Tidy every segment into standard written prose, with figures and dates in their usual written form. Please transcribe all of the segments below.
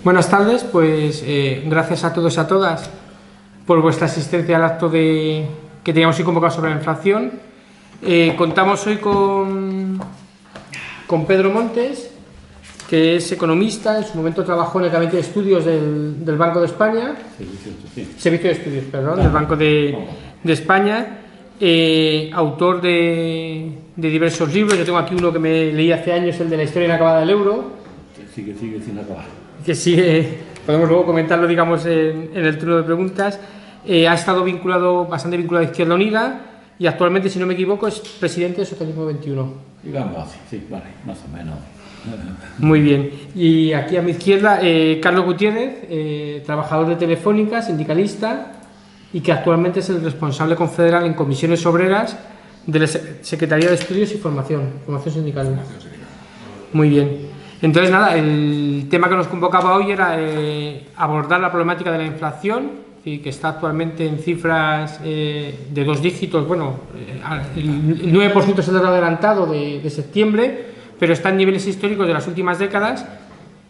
Buenas tardes, pues gracias a todos y a todas por vuestra asistencia al acto que teníamos hoy convocado sobre la inflación. Contamos hoy con Pedro Montes, que es economista, en su momento trabajó en el Gabinete de Estudios del Banco de España, Servicio de Estudios, perdón, del Banco de España, autor de diversos libros. Yo tengo aquí uno que me leí hace años, el de la historia inacabada del euro. Sigue sin acabar. Que sigue, podemos luego comentarlo, digamos, en el turno de preguntas. Ha estado bastante vinculado a Izquierda Unida y actualmente, si no me equivoco, es presidente de Socialismo 21. Digamos así, sí, vale, más o menos. Muy bien. Y aquí a mi izquierda, Carlos Gutiérrez, trabajador de Telefónica, sindicalista, y que actualmente es el responsable confederal en comisiones obreras de la Secretaría de Estudios y Formación Sindical. Muy bien. Entonces, nada, el tema que nos convocaba hoy era abordar la problemática de la inflación, que está actualmente en cifras de 2 dígitos. Bueno, el 9% es el dato adelantado de septiembre, pero está en niveles históricos de las últimas décadas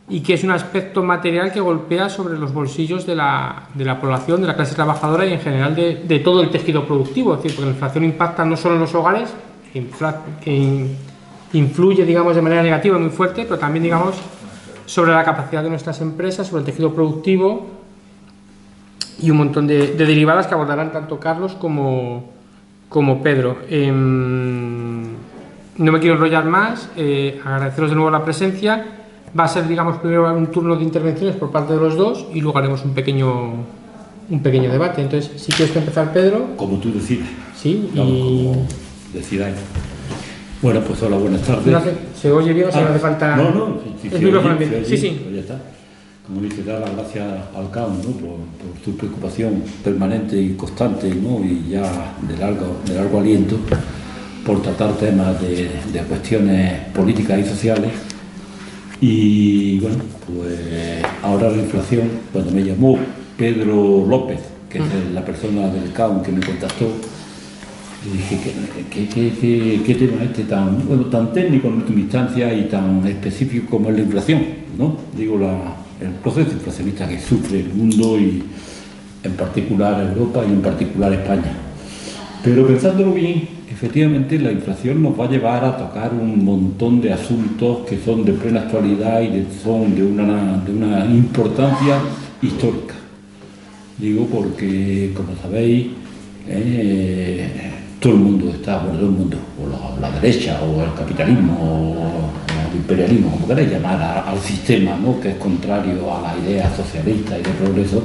y que es un aspecto material que golpea sobre los bolsillos de la población, de la clase trabajadora y en general de todo el tejido productivo. Es decir, porque la inflación impacta no solo en los hogares, que influye, digamos, de manera negativa muy fuerte, pero también, digamos, sobre la capacidad de nuestras empresas, sobre el tejido productivo y un montón de derivadas que abordarán tanto Carlos como Pedro. No me quiero enrollar más, agradeceros de nuevo la presencia. Va a ser, digamos, primero un turno de intervenciones por parte de los dos y luego haremos un pequeño debate. Entonces, si quieres empezar, Pedro. Como tú decides. Sí, como decidáis. Bueno, pues hola, buenas tardes. No ¿se oye bien o se hace falta? No, sí, sí, pues ya está. Como dice, dar las gracias al CAO, ¿no? por su preocupación permanente y constante, ¿no? Y ya de largo aliento por tratar temas de cuestiones políticas y sociales. Y bueno, pues ahora la inflación, cuando me llamó Pedro López, que es la persona del CAO que me contactó, y dije, ¿qué tema este tan técnico en última instancia y tan específico como es la inflación, ¿no? Digo, el proceso inflacionista que sufre el mundo y en particular Europa y en particular España. Pero pensándolo bien, efectivamente la inflación nos va a llevar a tocar un montón de asuntos que son de plena actualidad y son de una importancia histórica. Digo porque, como sabéis, todo el mundo o la derecha, o el capitalismo, o el imperialismo, como queráis llamar al sistema, ¿no? Que es contrario a la idea socialista y de progreso,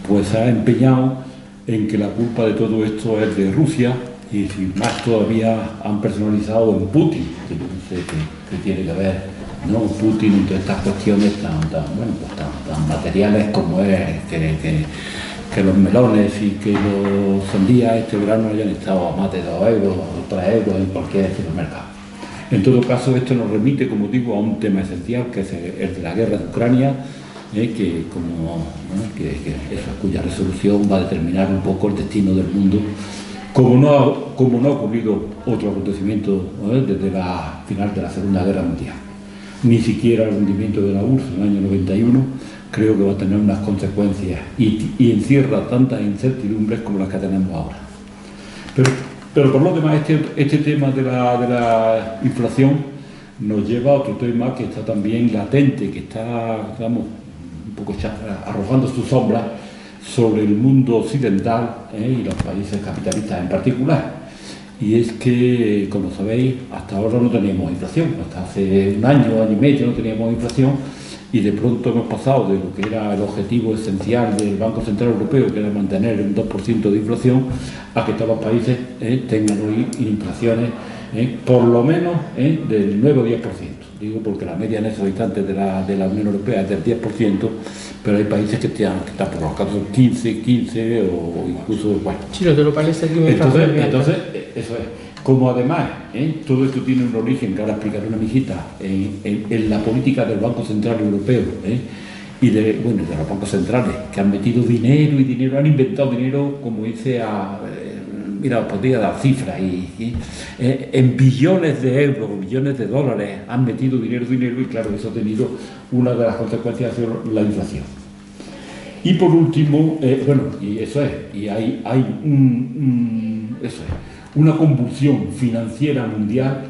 pues se ha empeñado en que la culpa de todo esto es de Rusia, y si más todavía han personalizado en Putin, que no sé qué tiene que ver, ¿no? Putin entre estas cuestiones tan materiales como es que los melones y que los sandías este verano hayan estado a más de 2 euros o 3 euros en cualquier supermercado. En todo caso, esto nos remite, como digo, a un tema esencial, que es el de la guerra de Ucrania, cuya resolución va a determinar un poco el destino del mundo, como no ha ocurrido otro acontecimiento desde la final de la Segunda Guerra Mundial. Ni siquiera el hundimiento de la URSS en el año 91 creo que va a tener unas consecuencias y encierra tantas incertidumbres como las que tenemos ahora. Pero por lo demás, este tema de la inflación nos lleva a otro tema que está también latente, que está, digamos, un poco arrojando su sombra sobre el mundo occidental y los países capitalistas en particular. Y es que, como sabéis, hasta ahora no teníamos inflación, hasta hace un año y medio no teníamos inflación, y de pronto hemos pasado de lo que era el objetivo esencial del Banco Central Europeo, que era mantener un 2% de inflación, a que todos los países tengan hoy inflaciones por lo menos del 9 o 10%. Digo porque la media en esos instantes de la Unión Europea es del 10%, pero hay países que están por los casos 15 o incluso, bueno. Sí, los de los países aquí entonces, eso es. Como además, todo esto tiene un origen, que ahora explicaré una mijita, en la política del Banco Central Europeo y de los bancos centrales, que han metido dinero, han inventado dinero, como dice, mira, podría dar cifras, en billones de euros, billones de dólares han metido dinero, y claro, eso ha tenido una de las consecuencias ha sido la inflación. Y por último, bueno, y eso es, y hay eso es, una convulsión financiera mundial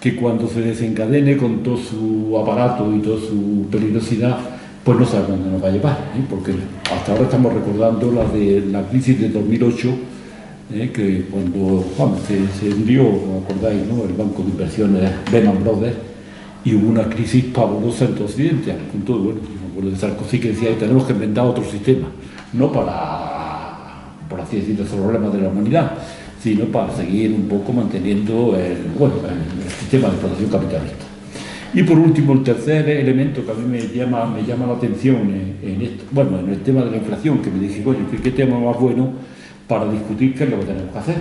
que cuando se desencadene con todo su aparato y toda su peligrosidad, pues no sabe dónde nos va a llevar, porque hasta ahora estamos recordando la crisis de 2008, que cuando se hundió, ¿os acordáis, no?, el banco de inversiones Lehman Brothers, y hubo una crisis pavorosa en todo Occidente, con todo, bueno, me acuerdo de Sarkozy que decía que tenemos que inventar otro sistema, no para, por así decirlo, los problemas de la humanidad, sino para seguir un poco manteniendo el sistema de explotación capitalista. Y por último, el tercer elemento que a mí me llama la atención en el tema de la inflación, que me dije, bueno, ¿qué tema más bueno para discutir qué es lo que tenemos que hacer?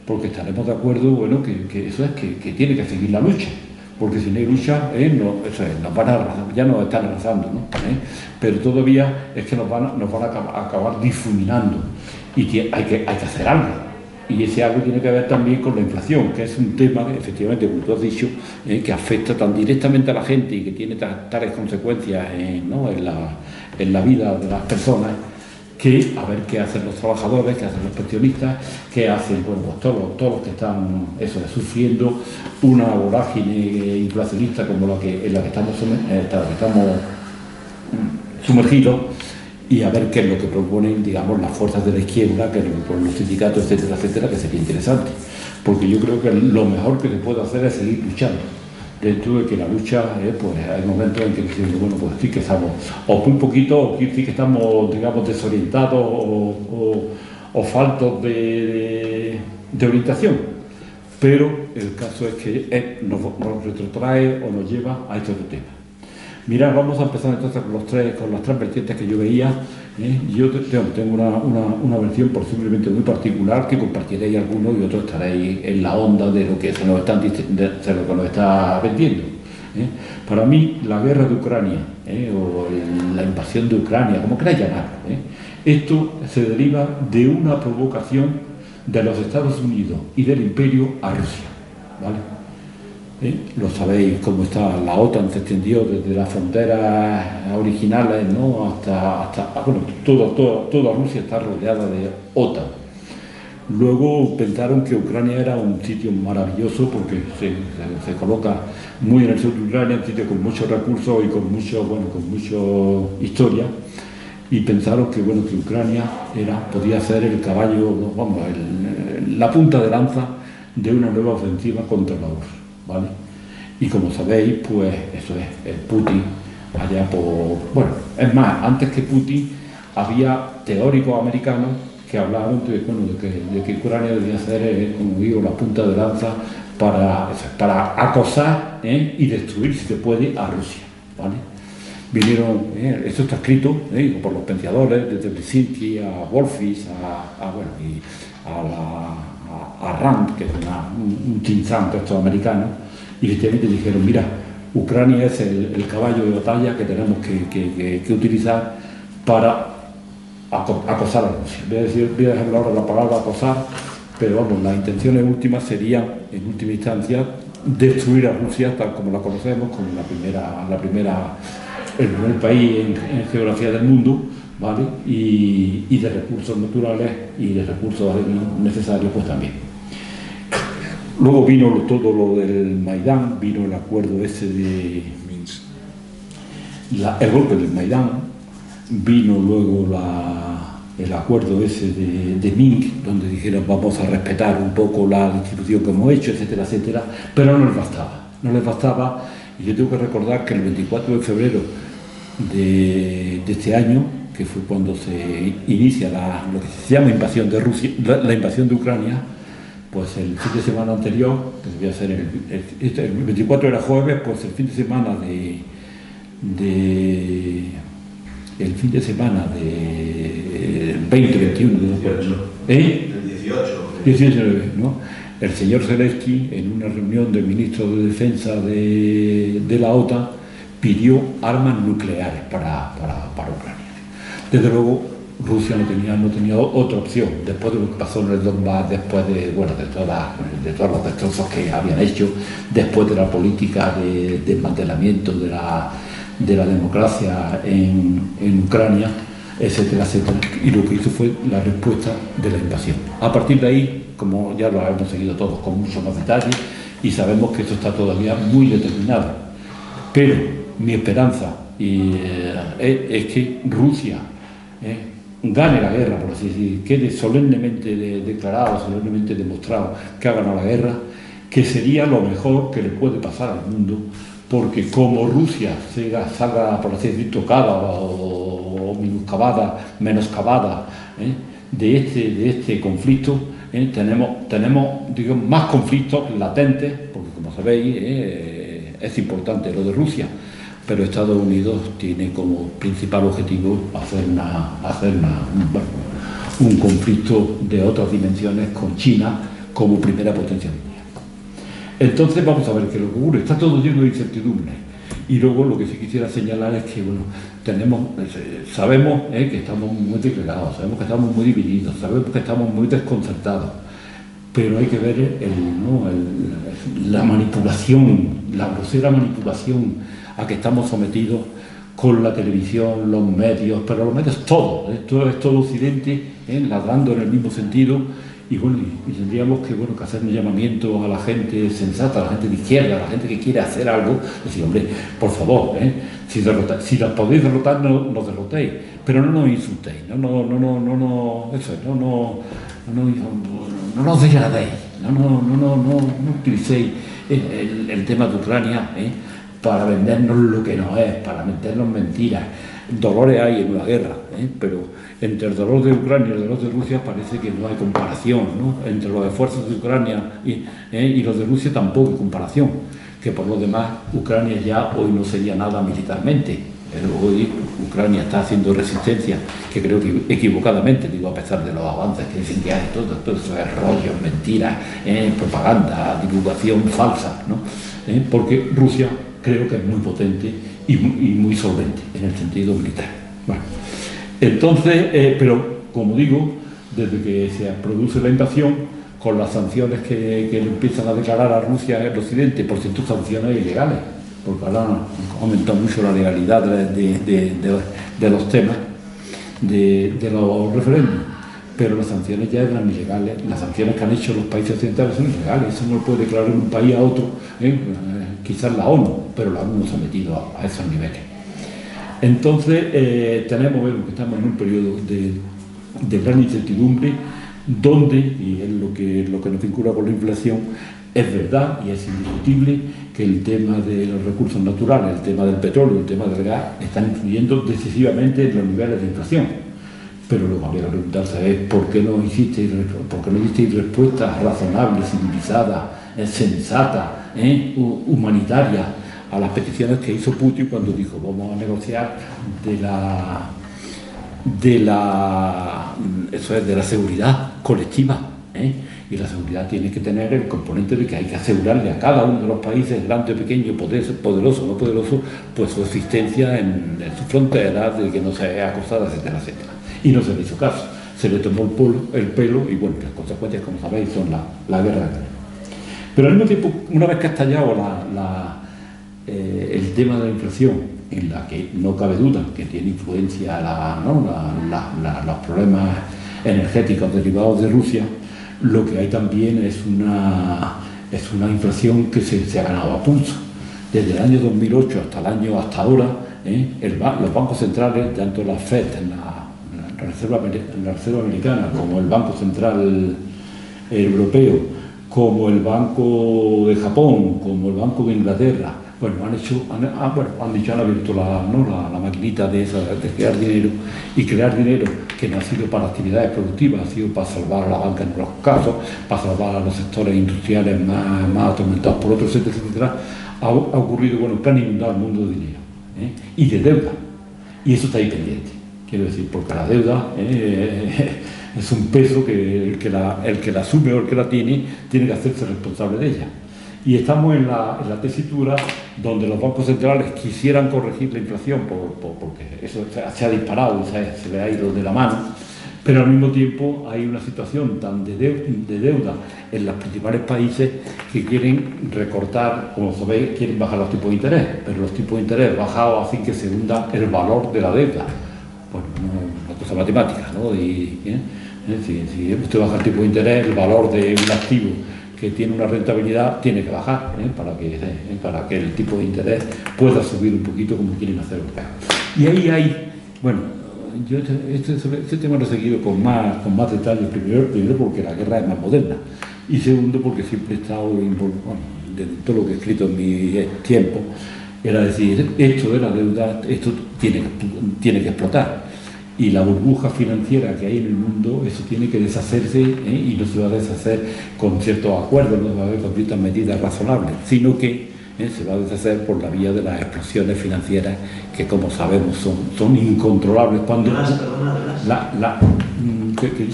Porque estaremos de acuerdo, bueno, que eso es que tiene que seguir la lucha, porque si no hay lucha, ya nos están arrasando, ¿no? Pero todavía es que nos van a acabar difuminando y hay que hacer algo. Y ese algo tiene que ver también con la inflación, que es un tema que, efectivamente, como tú has dicho, que afecta tan directamente a la gente y que tiene tales consecuencias en la vida de las personas, que a ver qué hacen los trabajadores, qué hacen los pensionistas, qué hacen todos los que están sufriendo una vorágine inflacionista como en la que estamos sumergidos, y a ver qué es lo que proponen, digamos, las fuerzas de la izquierda, que los sindicatos, etcétera, etcétera, que sería interesante. Porque yo creo que lo mejor que se puede hacer es seguir luchando. Dentro de que la lucha, pues hay momentos en que decimos, bueno, pues sí que estamos, o un poquito, o sí que estamos, digamos, desorientados o faltos de orientación. Pero el caso es que nos retrotrae o nos lleva a estos temas. Mirad, vamos a empezar entonces con las tres vertientes que yo veía. Yo tengo una versión posiblemente muy particular, que compartiréis algunos y otros estaréis en la onda de lo que se nos está vendiendo. Para mí, la guerra de Ucrania, o la invasión de Ucrania, como queráis llamarlo, esto se deriva de una provocación de los Estados Unidos y del Imperio a Rusia, ¿vale? Lo sabéis cómo está la OTAN, se extendió desde las fronteras originales, ¿no?, hasta toda Rusia está rodeada de OTAN. Luego pensaron que Ucrania era un sitio maravilloso porque se coloca muy en el sur de Ucrania, un sitio con muchos recursos y con mucho historia, y pensaron que Ucrania podía ser el caballo, la punta de lanza de una nueva ofensiva contra la URSS. ¿Vale? Y como sabéis, pues eso es Putin allá es más, antes que Putin había teóricos americanos que hablaban de que Ucrania debía ser, como digo, la punta de lanza para acosar y destruir, si se puede, a Rusia, ¿vale? Vinieron, esto está escrito por los pensadores, desde Brzezinski a Wolfis, a Rand, que es un think tank de estos americanos, y efectivamente dijeron, mira, Ucrania es el caballo de batalla que tenemos que utilizar para acosar a Rusia. Voy a dejar ahora la palabra acosar, pero las intenciones últimas serían, en última instancia, destruir a Rusia tal como la conocemos, como el primer país en geografía del mundo, ¿vale? Y de recursos naturales y de recursos necesarios, pues también. Luego vino todo lo del Maidán, vino el acuerdo ese de Minsk, el golpe del Maidán, vino luego el acuerdo ese de Minsk, donde dijeron vamos a respetar un poco la distribución que hemos hecho, etcétera, etcétera, pero no les bastaba, y yo tengo que recordar que el 24 de febrero de este año, que fue cuando se inicia lo que se llama invasión de Rusia, la invasión de Ucrania, pues el fin de semana anterior, que debía ser el 24 era jueves, pues el fin de semana el fin de semana de 20-21, el 18, ¿no? El señor Zelensky, en una reunión del ministro de Defensa de la OTAN, pidió armas nucleares para Ucrania. Desde luego, Rusia no tenía otra opción, después de lo que pasó en el Donbass, después de todos los destrozos que habían hecho, después de la política de desmantelamiento de la democracia en Ucrania, etcétera, etcétera. Y lo que hizo fue la respuesta de la invasión. A partir de ahí, como ya lo hemos seguido todos con mucho más detalle, y sabemos que esto está todavía muy determinado. Pero mi esperanza es que Rusia gane la guerra, por así decir, quede solemnemente declarado, solemnemente demostrado que ha ganado la guerra, que sería lo mejor que le puede pasar al mundo, porque como Rusia salga, por así decir, tocada o menoscabada de este conflicto, tenemos digamos, más conflictos latentes, porque como sabéis es importante lo de Rusia, pero Estados Unidos tiene como principal objetivo hacer un conflicto de otras dimensiones con China como primera potencia mundial. Entonces vamos a ver qué es lo que ocurre. Está todo lleno de incertidumbre. Y luego lo que sí quisiera señalar es que sabemos que estamos muy disgregados, sabemos que estamos muy divididos, sabemos que estamos muy desconcertados, pero hay que ver la manipulación, la grosera manipulación a que estamos sometidos con la televisión, los medios, pero los medios todo Occidente, ladrando en el mismo sentido, y tendríamos que hacer un llamamiento a la gente sensata, a la gente de izquierda, a la gente que quiere hacer algo, decir, hombre, por favor, si las podéis derrotar, no nos derrotéis, pero no nos insultéis, no nos degradéis, no utilicéis el tema de Ucrania para vendernos lo que no es, para meternos mentiras. Dolores hay en una guerra, pero entre el dolor de Ucrania y el dolor de Rusia parece que no hay comparación, ¿no? Entre los esfuerzos de Ucrania y los de Rusia tampoco hay comparación, que por lo demás Ucrania ya hoy no sería nada militarmente. Hoy Ucrania está haciendo resistencia, que creo que equivocadamente, a pesar de los avances que dicen que hay, todo eso es rollo, mentiras, propaganda, divulgación falsa, ¿no? Porque Rusia creo que es muy potente y muy solvente en el sentido militar. Bueno, entonces, pero como digo, desde que se produce la invasión, con las sanciones que le empiezan a declarar a Rusia en el Occidente, por cierto, sanciones ilegales, porque ahora ha aumentado mucho la legalidad de los temas, de los referéndums, pero las sanciones ya eran ilegales. Las sanciones que han hecho los países occidentales son ilegales, eso no lo puede declarar un país a otro, quizás la ONU, pero la ONU no se ha metido a esos niveles. Entonces vemos que estamos en un periodo de gran incertidumbre, donde, y es lo que nos vincula con la inflación, es verdad y es indiscutible que el tema de los recursos naturales, el tema del petróleo, el tema del gas, están influyendo decisivamente en los niveles de inflación. Pero lo que habría que preguntarse es por qué no disteis respuestas razonables, civilizadas, sensatas, humanitarias a las peticiones que hizo Putin cuando dijo vamos a negociar de la seguridad colectiva, y la seguridad tiene que tener el componente de que hay que asegurarle a cada uno de los países, grande o pequeño, poderoso o no poderoso, pues su existencia en sus fronteras, de que no sea acosada, etcétera, etcétera. Y no se le hizo caso, se le tomó el pelo y bueno, las consecuencias, como sabéis, son la guerra. Pero al mismo tiempo, una vez que ha estallado el tema de la inflación, en la que no cabe duda que tiene influencia los problemas energéticos derivados de Rusia, lo que hay también es una inflación que se ha ganado a pulso. Desde el año 2008 hasta ahora, los bancos centrales, tanto la FED, la Reserva Americana, como el Banco Central Europeo, como el Banco de Japón, como el Banco de Inglaterra, han abierto la maquinita de crear dinero, y crear dinero que no ha sido para actividades productivas, ha sido para salvar a la banca en unos casos, para salvar a los sectores industriales más atormentados por otros, etcétera. Ha ocurrido que han inundado el mundo de dinero y de deuda, y eso está ahí pendiente, quiero decir, porque la deuda es un peso que el que la asume o el que la tiene que hacerse responsable de ella. Y estamos en la tesitura donde los bancos centrales quisieran corregir la inflación, porque eso se ha disparado, se le ha ido de la mano, Pero al mismo tiempo hay una situación tan de deuda en los principales países que quieren recortar, como sabéis, quieren bajar los tipos de interés, pero los tipos de interés bajados hacen que se hunda el valor de la deuda. Bueno, una cosa matemática, ¿no? Si usted baja el tipo de interés, el valor de un activo que tiene una rentabilidad tiene que bajar, para que el tipo de interés pueda subir un poquito como quieren hacer los bancos. Y ahí hay, bueno, yo este tema lo he seguido con más detalle, primero porque la guerra es más moderna, y segundo porque siempre he estado involucrado, de todo lo que he escrito en mi tiempo, era decir, esto de la deuda, esto tiene que explotar, y la burbuja financiera que hay en el mundo, eso tiene que deshacerse, y no se va a deshacer con ciertos acuerdos, no va a haber con ciertas medidas razonables, sino que se va a deshacer por la vía de las explosiones financieras que, como sabemos, son incontrolables. Cuando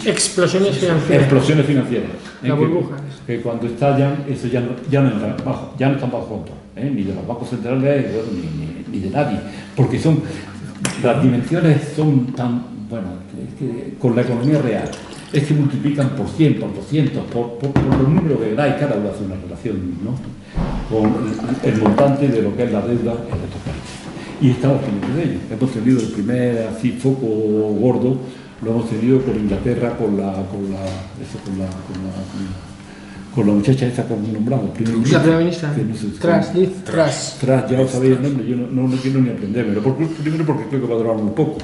explosiones financieras. Explosiones financieras. La burbuja. Que cuando estallan, eso ya no están bajo control, ni de los bancos centrales ni de nadie, porque las dimensiones son tan, bueno, que con la economía real es que multiplican por 100, por 200, por los números que da, y cada uno hace una relación, ¿no?, con el montante de lo que es la deuda en estos países. Y estamos pendientes de ello. Hemos tenido el primer foco gordo, lo hemos tenido con Inglaterra, con la muchacha esa que hemos nombrado. La primera ministra. Truss, ya os sabéis el nombre, yo no quiero ni aprendérmelo. Primero porque creo que va a durar muy poco.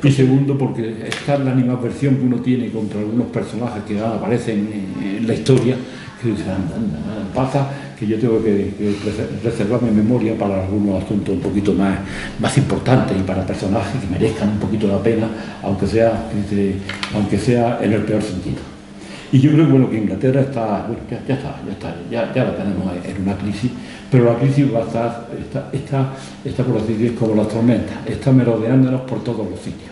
Y segundo porque esta es la animadversión que uno tiene contra algunos personajes que aparecen en la historia, que pasa que yo tengo que reservar mi memoria para algunos asuntos un poquito más importantes y para personajes que merezcan un poquito la pena, aunque sea en el peor sentido. Y yo creo que, bueno, que Inglaterra está, bueno, ya la tenemos en una crisis, pero la crisis va a está por así decir, como las tormentas, está merodeándonos por todos los sitios.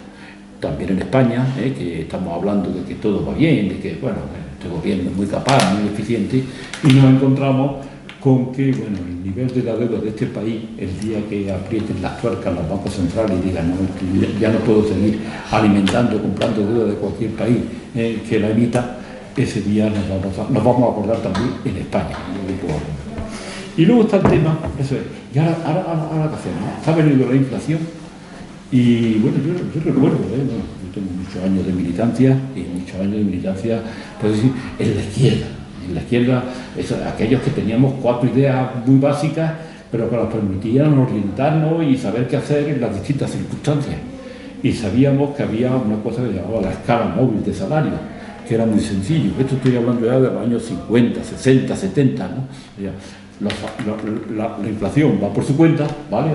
También en España, que estamos hablando de que todo va bien, de que, bueno, este gobierno es muy capaz, muy eficiente, y nos encontramos con que, bueno, el nivel de la deuda de este país, el día que aprieten las tuercas los bancos centrales y digan, no, ya no puedo seguir comprando deuda de cualquier país que la emita, ese día nos vamos a acordar también en España. Y luego está el tema, eso es, y ahora ¿qué hacemos? Ha venido la inflación, y bueno, yo recuerdo, yo tengo muchos años de militancia, puedo decir, en la izquierda, aquellos que teníamos 4 ideas muy básicas, pero que nos permitían orientarnos y saber qué hacer en las distintas circunstancias. Y sabíamos que había una cosa que se llamaba la escala móvil de salario, que era muy sencillo. Esto estoy hablando ya de los años 50, 60, 70, ¿no? La inflación va por su cuenta, ¿vale?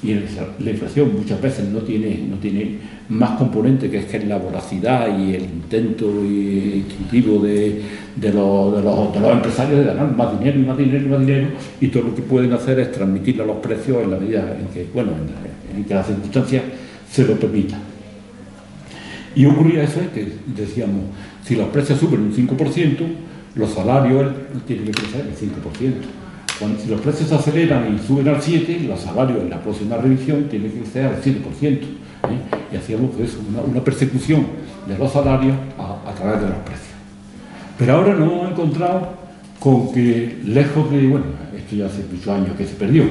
Y la inflación muchas veces no tiene más componente que es la voracidad y el intento instintivo de los empresarios de ganar más dinero y más dinero y más dinero, y todo lo que pueden hacer es transmitirle a los precios en la medida en que, bueno, en que las circunstancias se lo permitan. Y ocurría eso, que decíamos, si los precios suben un 5%, los salarios tienen que crecer el 5%. Si los precios se aceleran y suben al 7%, los salarios en la próxima revisión tienen que crecer al 7%. Y hacíamos eso, una persecución de los salarios a través de los precios. Pero ahora nos hemos encontrado con que, lejos de, bueno, esto ya hace muchos años que se perdió.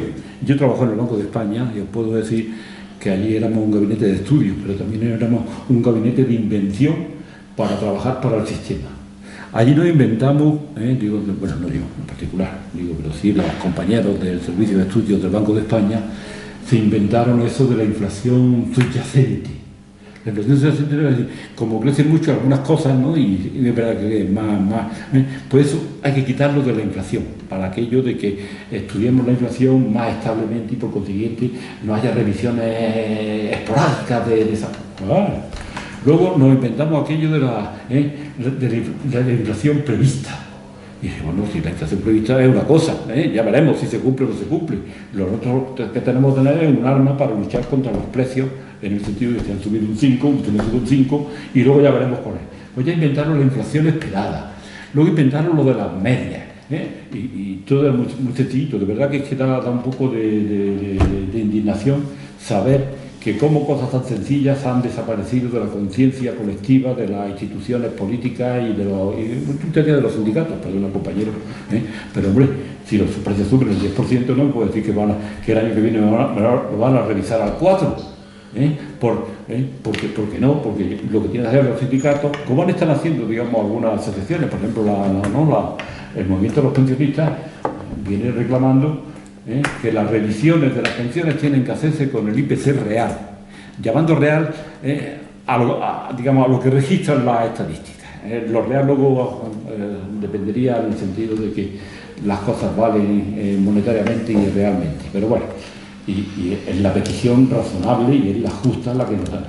Yo trabajo en el Banco de España y os puedo decir que allí éramos un gabinete de estudios, pero también éramos un gabinete de invención para trabajar para el sistema. Allí nos inventamos, no digo en particular, pero sí los compañeros del Servicio de Estudios del Banco de España se inventaron eso de la inflación subyacente. La inflación subyacente era decir, como crecen mucho algunas cosas, ¿no? Y es verdad que es más, pues eso hay que quitarlo de la inflación, para aquello de que estudiemos la inflación más establemente y por consiguiente no haya revisiones esporádicas de esa. Luego nos inventamos aquello de la inflación prevista. Y dije, bueno, si la inflación prevista es una cosa, ya veremos si se cumple o no se cumple. Lo otro que tenemos que tener es un arma para luchar contra los precios, en el sentido de que han subido un 5, un 5, y luego ya veremos cuál es. Pues ya inventaron la inflación esperada, luego inventaron lo de las medias, y todo era muy sencillo. De verdad que da un poco de indignación saber que cómo cosas tan sencillas han desaparecido de la conciencia colectiva de las instituciones políticas y de los sindicatos, perdón, compañero, pero hombre, si los precios suben el 10%, no puedo decir que el año que viene lo van a revisar al 4%. Porque no, porque lo que tienen que hacer los sindicatos, como están haciendo, digamos, algunas asociaciones, por ejemplo, el movimiento de los pensionistas viene reclamando que las revisiones de las pensiones tienen que hacerse con el IPC real, llamando real a lo que registran las estadísticas. Lo real luego dependería en el sentido de que las cosas valen monetariamente y realmente, pero bueno, y es la petición razonable y es la justa la que nos da.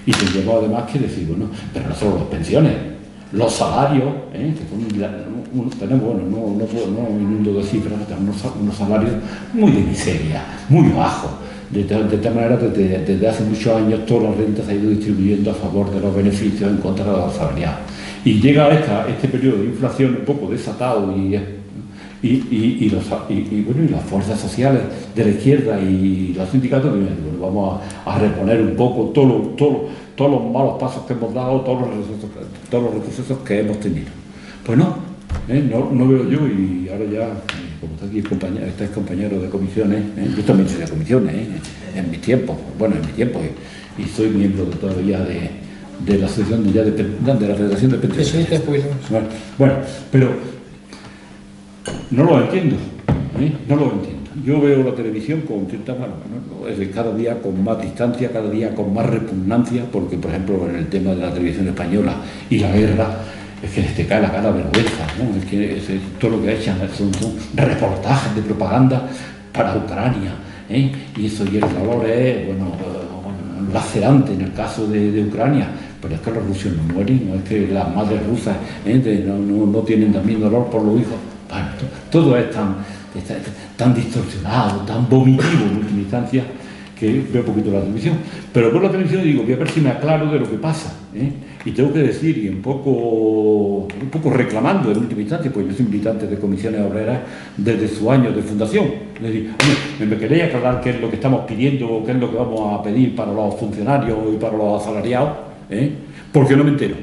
Y se lleva además que decir, bueno, pero no solo las pensiones, los salarios, que tenemos, no inundo de cifras, tenemos unos salarios muy de miseria, muy bajos. De tal manera que desde hace muchos años toda la renta se ha ido distribuyendo a favor de los beneficios en contra de los asalariados. Y llega este periodo de inflación un poco desatado y las fuerzas sociales de la izquierda y los sindicatos dicen, bueno, vamos a reponer un poco todos los malos pasos que hemos dado, todos los retrocesos que hemos tenido. Pues no veo yo, y ahora ya, como está aquí estáis compañeros de comisiones, yo también soy de comisiones, en mis tiempos, y soy miembro todavía de la asociación de la Federación de Pensionistas. Bueno, pero no lo entiendo, no lo entiendo. Yo veo la televisión con cierta cada día con más distancia, cada día con más repugnancia, porque, por ejemplo, en el tema de la televisión española y la guerra, es que te cae la cara vergüenza, ¿no? Es que todo lo que echan son reportajes de propaganda para Ucrania, y eso, y el dolor es, lacerante en el caso de Ucrania. Pero es que los rusos no mueren, no es que las madres rusas no tienen también dolor por los hijos. Bueno, todo es tan distorsionado, tan vomitivo en última instancia, que veo un poquito la televisión. Pero por la televisión digo, voy a ver si me aclaro de lo que pasa. Y tengo que decir, y un poco reclamando en última instancia, pues yo soy militante de comisiones obreras desde su año de fundación. Es decir, ¿me queréis aclarar qué es lo que estamos pidiendo o qué es lo que vamos a pedir para los funcionarios y para los asalariados? Porque no me entero.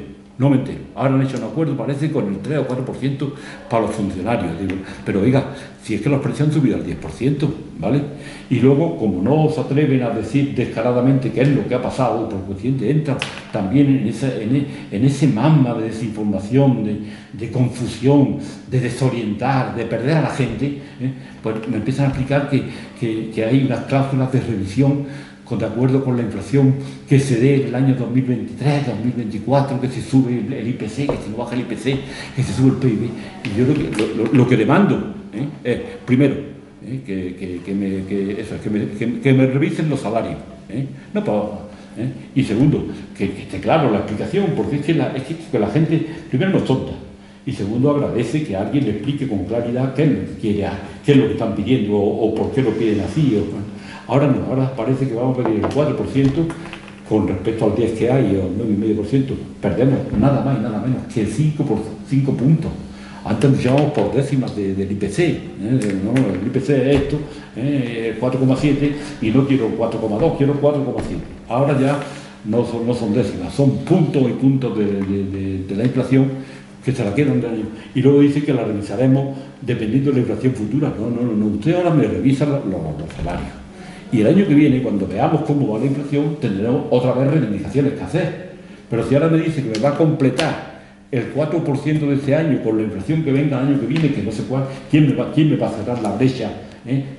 Ahora han hecho un acuerdo, parece, con el 3 o 4% para los funcionarios. Digo, pero oiga, si es que los precios han subido al 10%, ¿vale? Y luego, como no se atreven a decir descaradamente qué es lo que ha pasado, por consiguiente entran también en ese magma de desinformación, de confusión, de desorientar, de perder a la gente, pues me empiezan a explicar que hay unas cláusulas de revisión de acuerdo con la inflación que se dé en el año 2023, 2024, que se sube el IPC, que se baja el IPC, que se sube el PIB. Y yo lo que demando es, primero, que me revisen los salarios. Y segundo, que esté claro la explicación, porque es que la gente, primero, no es tonta. Y segundo, agradece que alguien le explique con claridad qué es lo que están pidiendo o por qué lo piden así. Ahora no, ahora parece que vamos a pedir el 4% con respecto al 10% que hay, o al 9,5%. Perdemos nada más y nada menos que 5 puntos. Antes luchábamos por décimas del IPC. El IPC es esto, 4,7, y no quiero 4,2, quiero 4,7. Ahora ya no son décimas, son puntos y puntos de la inflación que se la quedan de año. Y luego dice que la revisaremos dependiendo de la inflación futura. No, usted ahora me revisa los salarios. Y el año que viene, cuando veamos cómo va la inflación, tendremos otra vez reivindicaciones que hacer. Pero si ahora me dice que me va a completar el 4% de este año con la inflación que venga el año que viene, que no sé cuál, ¿quién me va a cerrar la brecha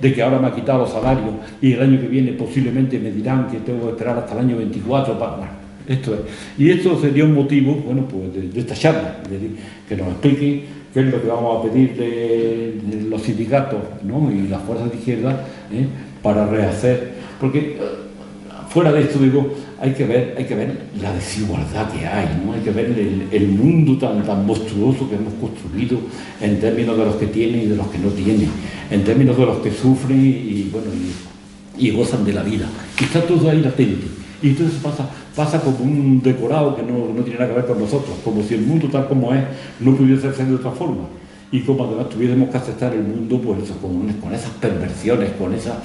de que ahora me ha quitado los salarios y el año que viene posiblemente me dirán que tengo que esperar hasta el año 24 para... Bueno, esto es. Y esto sería un motivo, de esta charla, que nos explique qué es lo que vamos a pedir de los sindicatos, y las fuerzas de izquierda, para rehacer, porque fuera de esto, digo, hay que ver la desigualdad que hay, hay que ver el mundo tan monstruoso que hemos construido en términos de los que tienen y de los que no tienen, en términos de los que sufren y gozan de la vida, y está todo ahí latente. Y entonces pasa como un decorado que no tiene nada que ver con nosotros, como si el mundo tal como es no pudiese ser de otra forma. Y como además tuviéramos que aceptar el mundo, pues eso, con esas perversiones, con esa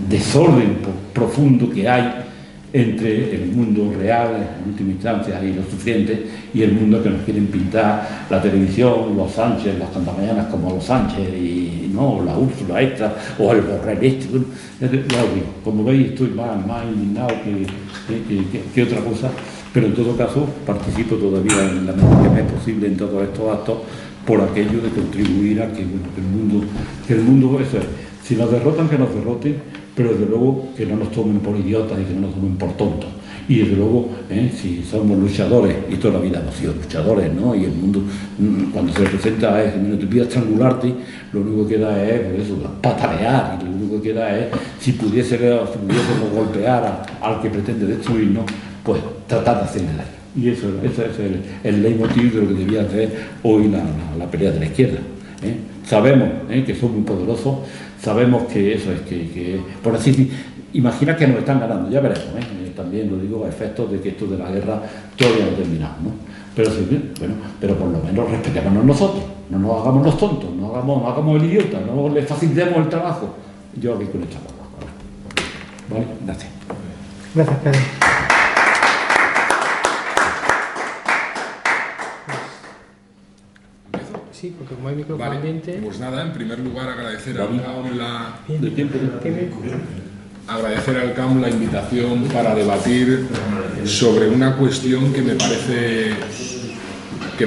desorden profundo que hay entre el mundo real, en última instancia, y los sufrientes, y el mundo que nos quieren pintar la televisión, los Sánchez, las cantamañanas como los Sánchez, y no, la Úrsula esta, o el Borrell este. Como veis, estoy más indignado que otra cosa, pero en todo caso participo todavía en la medida que me es posible en todos estos actos, por aquello de contribuir a que, bueno, que el mundo, eso es, si nos derrotan, que nos derroten, pero desde luego que no nos tomen por idiotas y que no nos tomen por tontos. Y desde luego, si somos luchadores, y toda la vida hemos sido luchadores, ¿no? Y el mundo, cuando se presenta es, te voy a estrangularte, lo único que queda es, pues eso, patalear, y lo único que queda es, si pudiésemos golpear al que pretende destruirnos, pues tratar de hacerle daño. Y ese es el leitmotiv de lo que debía hacer hoy la pelea de la izquierda. Sabemos que son muy poderosos, sabemos que eso es que por así decir, imagina que nos están ganando, ya veremos, también lo digo a efectos de que esto de la guerra todavía no ha terminado, ¿no? Pero sí, bueno, pero por lo menos respetémonos nosotros, no nos hagamos los tontos, no hagamos el idiota, no le facilitemos el trabajo. Yo aquí con esta cosa. Vale, gracias. Gracias, Pedro. Sí, porque como hay micrófono ambiente... Pues nada, en primer lugar agradecer al CAM la invitación para debatir sobre una cuestión que me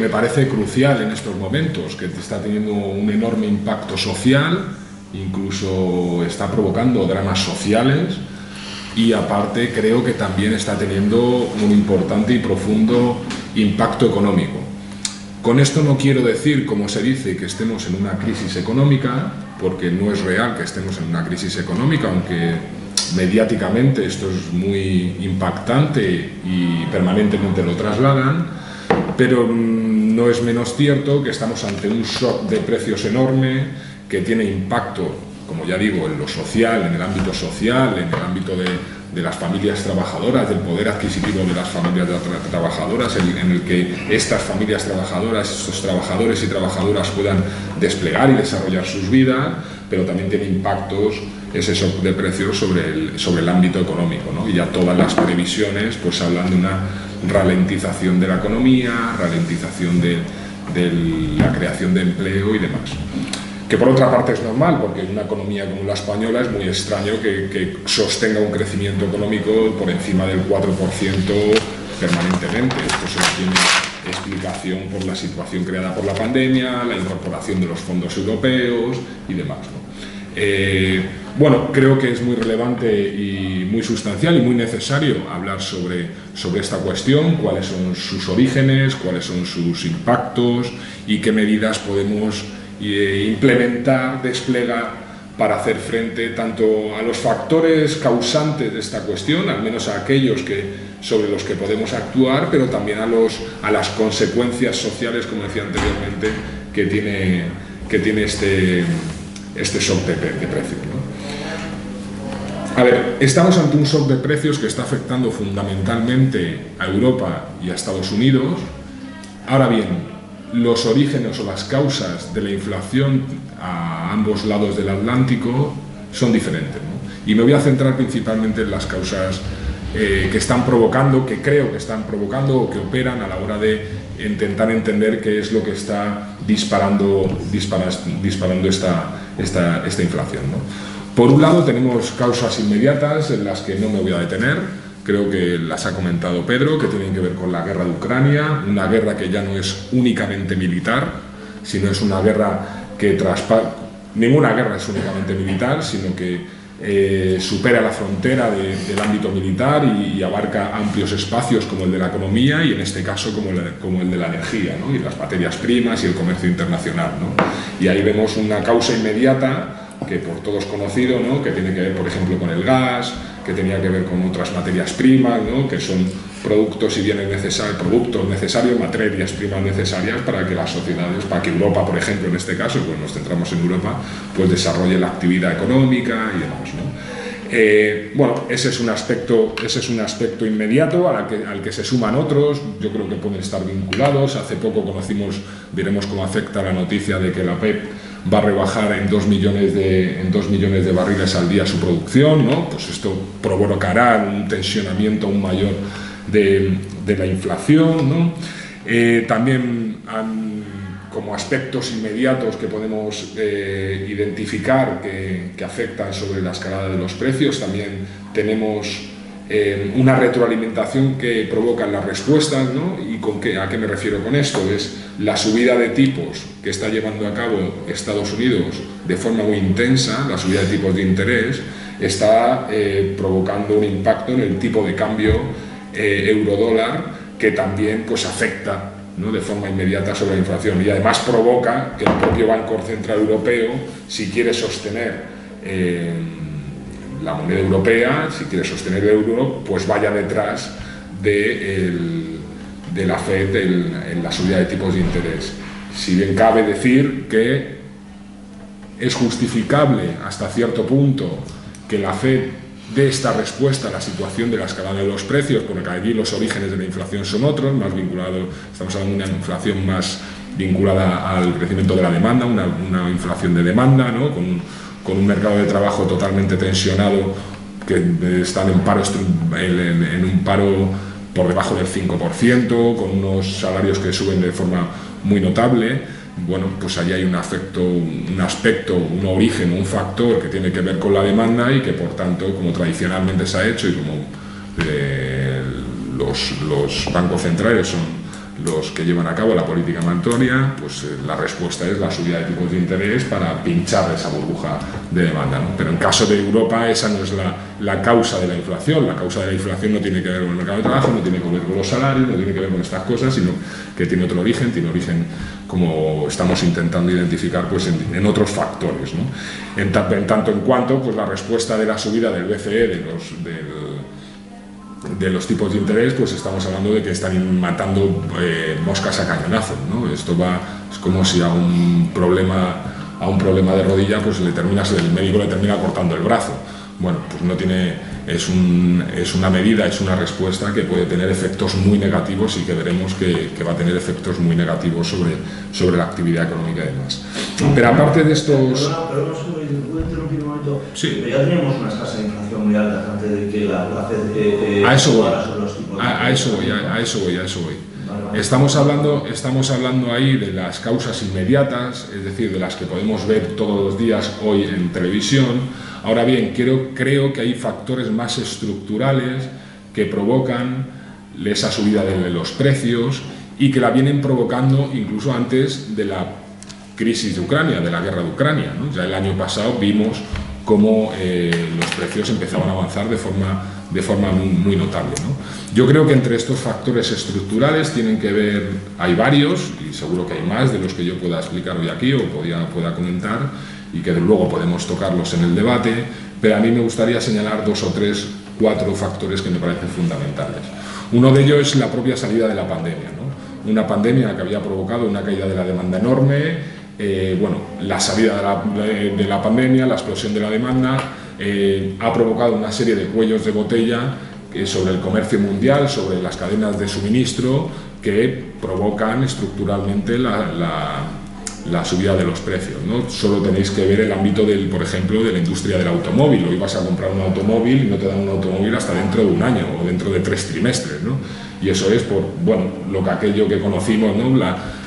parece crucial en estos momentos, que está teniendo un enorme impacto social, incluso está provocando dramas sociales, y aparte creo que también está teniendo un importante y profundo impacto económico. Con esto no quiero decir, como se dice, que estemos en una crisis económica, porque no es real que estemos en una crisis económica, aunque mediáticamente esto es muy impactante y permanentemente lo trasladan, pero no es menos cierto que estamos ante un shock de precios enorme que tiene impacto, como ya digo, en lo social, en el ámbito social, en el ámbito de las familias trabajadoras, del poder adquisitivo de las familias trabajadoras, en el que estas familias trabajadoras, estos trabajadores y trabajadoras puedan desplegar y desarrollar sus vidas, pero también tiene impactos ese shock de precios sobre el ámbito económico, ¿no? Y ya todas las previsiones pues hablan de una ralentización de la economía, ralentización de la creación de empleo y demás. Que por otra parte es normal, porque en una economía como la española es muy extraño que sostenga un crecimiento económico por encima del 4% permanentemente. Esto solo tiene explicación por la situación creada por la pandemia, la incorporación de los fondos europeos y demás, ¿no? Bueno, creo que es muy relevante y muy sustancial y muy necesario hablar sobre esta cuestión, cuáles son sus orígenes, cuáles son sus impactos y qué medidas podemos implementar, desplegar para hacer frente tanto a los factores causantes de esta cuestión, al menos a aquellos sobre los que podemos actuar, pero también a las consecuencias sociales, como decía anteriormente, que tiene este shock de precios, ¿no? A ver, estamos ante un shock de precios que está afectando fundamentalmente a Europa y a Estados Unidos. Ahora bien, los orígenes o las causas de la inflación a ambos lados del Atlántico son diferentes, ¿no? Y me voy a centrar principalmente en las causas que están provocando, que creo que están provocando o que operan a la hora de intentar entender qué es lo que está disparando esta inflación, ¿no? Por un lado tenemos causas inmediatas en las que no me voy a detener. Creo que las ha comentado Pedro, que tienen que ver con la guerra de Ucrania, una guerra que ya no es únicamente militar, sino es una guerra que ninguna guerra es únicamente militar, sino que supera la frontera del ámbito militar y abarca amplios espacios como el de la economía y en este caso como el de la energía, ¿no? Y las materias primas y el comercio internacional, ¿no? Y ahí vemos una causa inmediata que por todos conocido, ¿no? Que tiene que ver, por ejemplo, con el gas, que tenía que ver con otras materias primas, ¿no? Que son productos y bienes necesarios, materias primas necesarias para que las sociedades, para que Europa, por ejemplo, en este caso, pues nos centramos en Europa, pues desarrolle la actividad económica y demás, ¿no? Bueno, ese es un aspecto inmediato al que se suman otros. Yo creo que pueden estar vinculados. Hace poco veremos cómo afecta la noticia de que la OPEP va a rebajar en 2 millones de barriles al día su producción, ¿no? Pues esto provocará un tensionamiento aún mayor de la inflación, ¿no? También como aspectos inmediatos que podemos identificar que afectan sobre la escalada de los precios, también tenemos una retroalimentación que provocan las respuestas, ¿no? ¿Y a qué me refiero con esto? Es la subida de tipos que está llevando a cabo Estados Unidos de forma muy intensa, la subida de tipos de interés, está provocando un impacto en el tipo de cambio euro-dólar que también pues, afecta, ¿no? De forma inmediata sobre la inflación, y además provoca que el propio Banco Central Europeo, si quiere sostener la moneda europea, si quiere sostener el euro, pues vaya detrás de la FED en la subida de tipos de interés. Si bien cabe decir que es justificable hasta cierto punto que la FED dé esta respuesta a la situación de la escalada de los precios, porque allí los orígenes de la inflación son otros, más vinculados, estamos hablando de una inflación más vinculada al crecimiento de la demanda, una inflación de demanda, ¿no? Con un mercado de trabajo totalmente tensionado, que están en un paro por debajo del 5%, con unos salarios que suben de forma muy notable. Bueno, pues allí hay un aspecto, un origen, un factor que tiene que ver con la demanda y que, por tanto, como tradicionalmente se ha hecho y como los bancos centrales son los que llevan a cabo la política monetaria, pues la respuesta es la subida de tipos de interés para pinchar esa burbuja de demanda, ¿no? Pero en caso de Europa esa no es la causa de la inflación. La causa de la inflación no tiene que ver con el mercado de trabajo, no tiene que ver con los salarios, no tiene que ver con estas cosas, sino que tiene otro origen, como estamos intentando identificar, pues en otros factores, ¿no? En tanto en cuanto pues la respuesta de la subida del BCE de los tipos de interés, pues estamos hablando de que están matando moscas a cañonazos, ¿no? Esto es como si a un problema de rodilla, pues el médico le termina cortando el brazo. Bueno, pues no tiene, es una medida, es una respuesta que puede tener efectos muy negativos y que veremos que va a tener efectos muy negativos sobre la actividad económica y demás. Pero aparte de estos... Perdona, ¿puedo interrumpir un momento? Sí. Pero ya teníamos una tasa de inflación muy alta antes de que la FED... A eso voy. Vale. Estamos hablando ahí de las causas inmediatas, es decir, de las que podemos ver todos los días hoy en televisión. Ahora bien, creo que hay factores más estructurales que provocan esa subida de los precios y que la vienen provocando incluso antes de la crisis de Ucrania, de la guerra de Ucrania, ¿no? Ya el año pasado vimos cómo los precios empezaban a avanzar de forma muy notable, ¿no? Yo creo que entre estos factores estructurales tienen que ver, hay varios, y seguro que hay más de los que yo pueda explicar hoy aquí o pueda comentar, y que luego podemos tocarlos en el debate, pero a mí me gustaría señalar 2 o 3, 4 factores que me parecen fundamentales. Uno de ellos es la propia salida de la pandemia, ¿no? Una pandemia que había provocado una caída de la demanda enorme. La salida de la pandemia, la explosión de la demanda, ha provocado una serie de cuellos de botella sobre el comercio mundial, sobre las cadenas de suministro, que provocan estructuralmente la subida de los precios, ¿no? Solo tenéis que ver el ámbito por ejemplo, de la industria del automóvil. Hoy vas a comprar un automóvil y no te dan un automóvil hasta dentro de un año o dentro de 3 trimestres, ¿no? Y eso es por, aquello que conocimos, ¿no?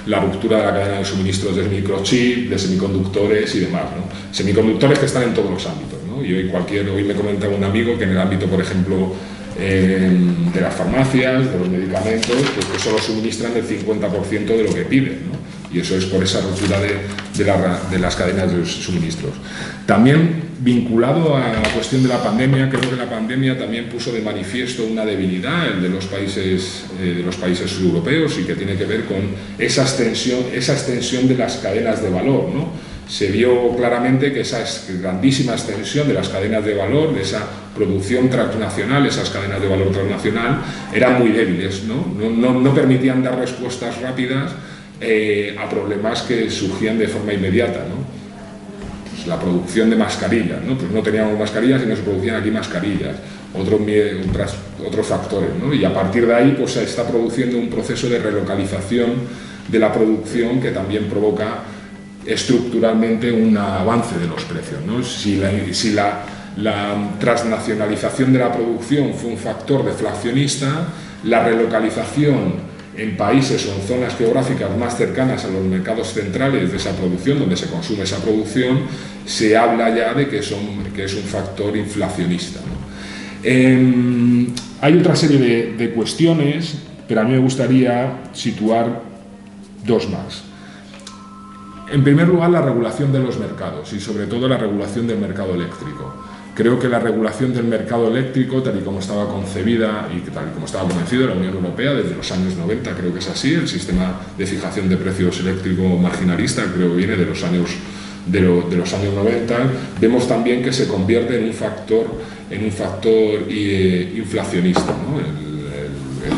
La ruptura de la cadena de suministros de microchip, de semiconductores y demás, ¿no? Semiconductores que están en todos los ámbitos, ¿no? Y hoy me comentaba un amigo que en el ámbito, por ejemplo, de las farmacias, de los medicamentos, pues que solo suministran el 50% de lo que piden, ¿no? Y eso es por esa ruptura de las cadenas de suministros. También, vinculado a la cuestión de la pandemia, creo que la pandemia también puso de manifiesto una debilidad de los países europeos, y que tiene que ver con esa extensión de las cadenas de valor, ¿no? Se vio claramente que esa grandísima extensión de las cadenas de valor, de esa producción transnacional, esas cadenas de valor transnacional, eran muy débiles, ¿no? No permitían dar respuestas rápidas a problemas que surgían de forma inmediata, ¿no? Pues la producción de mascarillas, ¿no? Pues no teníamos mascarillas y no se producían aquí mascarillas, otros factores, ¿no? Y a partir de ahí pues se está produciendo un proceso de relocalización de la producción que también provoca estructuralmente un avance de los precios, ¿no? Si la transnacionalización de la producción fue un factor deflacionista, la relocalización en países o en zonas geográficas más cercanas a los mercados centrales de esa producción, donde se consume esa producción, se habla ya de que es un factor inflacionista, ¿no? Hay otra serie de cuestiones, pero a mí me gustaría situar dos más. En primer lugar, la regulación de los mercados y sobre todo la regulación del mercado eléctrico. Creo que la regulación del mercado eléctrico, tal y como estaba concebida y tal y como estaba convencido la Unión Europea desde los años 90, creo que es así, el sistema de fijación de precios eléctrico marginalista, creo que viene de los años 90, vemos también que se convierte en un factor inflacionista, ¿no?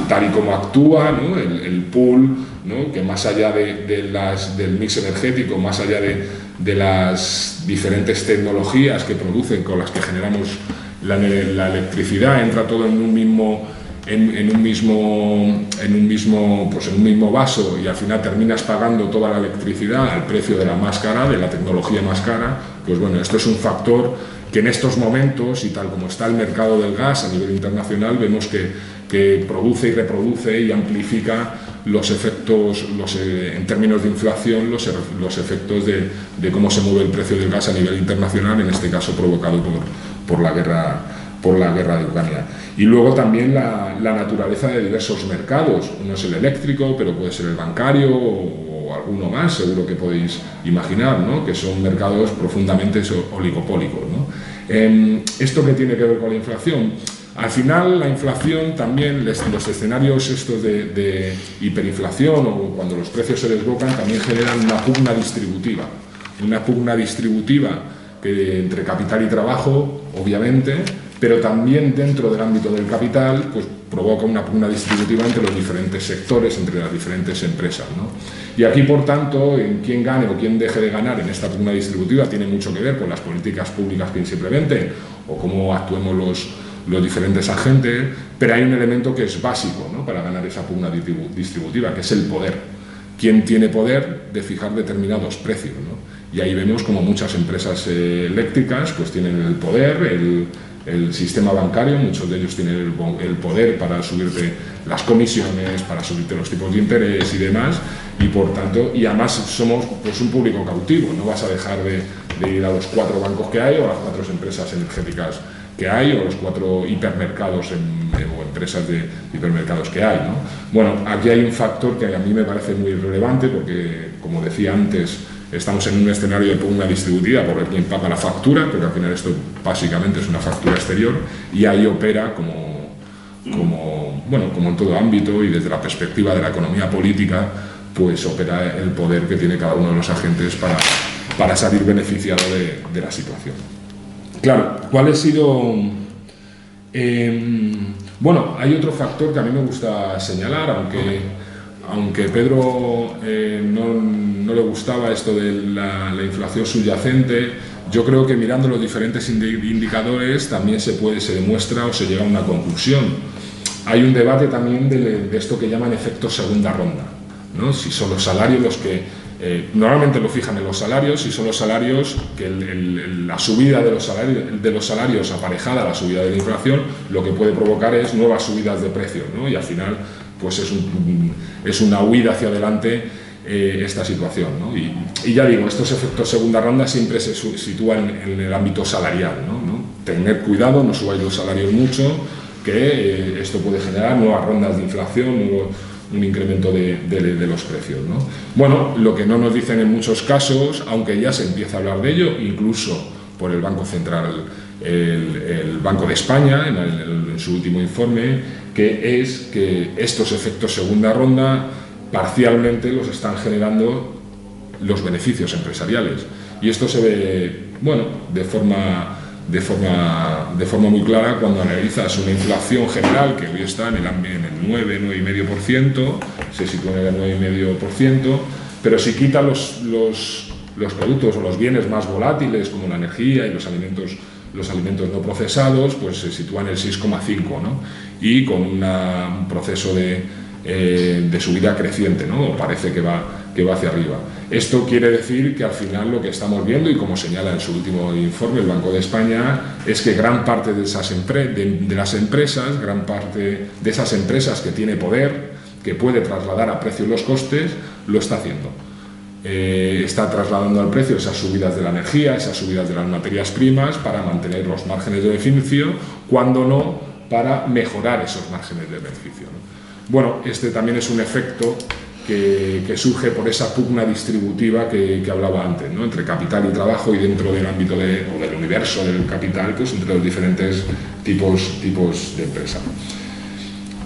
Tal y como actúa, ¿no? el pool, ¿no? Que más allá del mix energético, más allá de las diferentes tecnologías que producen, con las que generamos la electricidad, entra todo en un mismo vaso y al final terminas pagando toda la electricidad al precio de la más cara, de la tecnología más cara. Pues bueno, esto es un factor que en estos momentos, y tal como está el mercado del gas a nivel internacional, vemos que produce y reproduce y amplifica los efectos, en términos de inflación, los efectos de cómo se mueve el precio del gas a nivel internacional, en este caso provocado por la guerra de Ucrania. Y luego también la naturaleza de diversos mercados. Uno es el eléctrico, pero puede ser el bancario o alguno más, seguro que podéis imaginar, ¿no? Que son mercados profundamente oligopólicos, ¿no? ¿Esto qué tiene que ver con la inflación? Al final, la inflación también, los escenarios estos de hiperinflación o cuando los precios se desbocan, también generan una pugna distributiva. Una pugna distributiva entre capital y trabajo, obviamente, pero también dentro del ámbito del capital, pues provoca una pugna distributiva entre los diferentes sectores, entre las diferentes empresas, ¿no? Y aquí, por tanto, en quién gane o quién deje de ganar en esta pugna distributiva tiene mucho que ver con las políticas públicas que se implementen o cómo actuemos los diferentes agentes, pero hay un elemento que es básico, ¿no? Para ganar esa pugna distributiva, que es el poder. ¿Quién tiene poder de fijar determinados precios, ¿no? Y ahí vemos como muchas empresas eléctricas pues tienen el poder, el sistema bancario, muchos de ellos tienen el poder para subirte las comisiones, para subirte los tipos de interés y demás, y por tanto, y además somos pues un público cautivo, no vas a dejar de ir a los 4 bancos que hay o a las 4 empresas energéticas que hay o los 4 hipermercados o empresas de hipermercados que hay, ¿no? Bueno, aquí hay un factor que a mí me parece muy relevante porque, como decía antes, estamos en un escenario de pugna distributiva por ver quién paga la factura, porque al final esto básicamente es una factura exterior y ahí opera como en todo ámbito y desde la perspectiva de la economía política, pues opera el poder que tiene cada uno de los agentes para salir beneficiado de la situación. Claro, ¿cuál ha sido...? Bueno, hay otro factor que a mí me gusta señalar, aunque Pedro no le gustaba esto de la inflación subyacente, yo creo que mirando los diferentes indicadores también se demuestra o se llega a una conclusión. Hay un debate también de esto que llaman efecto segunda ronda, ¿no? Si son los salarios los que... normalmente lo fijan en los salarios y son los salarios que la subida de los salarios aparejada a la subida de la inflación lo que puede provocar es nuevas subidas de precios, ¿no? Y al final pues es una huida hacia adelante esta situación, ¿no? Y ya digo, estos efectos segunda ronda siempre se sitúan en el ámbito salarial, ¿no? Tener cuidado, no subáis los salarios mucho, que esto puede generar nuevas rondas de inflación, un incremento de los precios, ¿no? Bueno, lo que no nos dicen en muchos casos, aunque ya se empieza a hablar de ello, incluso por el Banco Central, el Banco de España, en su último informe, que es que estos efectos segunda ronda parcialmente los están generando los beneficios empresariales. Y esto se ve, bueno, de forma muy clara cuando analizas una inflación general que hoy está en el 9,5%, se sitúa en el 9,5%, pero si quita los productos o los bienes más volátiles como la energía y los alimentos no procesados, pues se sitúa en el 6,5%, ¿no? Y con un proceso de subida creciente, ¿no? Parece que va hacia arriba. Esto quiere decir que al final lo que estamos viendo, y como señala en su último informe el Banco de España, es que gran parte de las empresas, gran parte de esas empresas que tiene poder, que puede trasladar a precio los costes, lo está haciendo. Está trasladando al precio esas subidas de la energía, esas subidas de las materias primas para mantener los márgenes de beneficio, cuando no para mejorar esos márgenes de beneficio, ¿no? Bueno, este también es un efecto que surge por esa pugna distributiva que hablaba antes, ¿no? Entre capital y trabajo, y dentro del ámbito o del universo del capital, pues entre los diferentes tipos de empresa.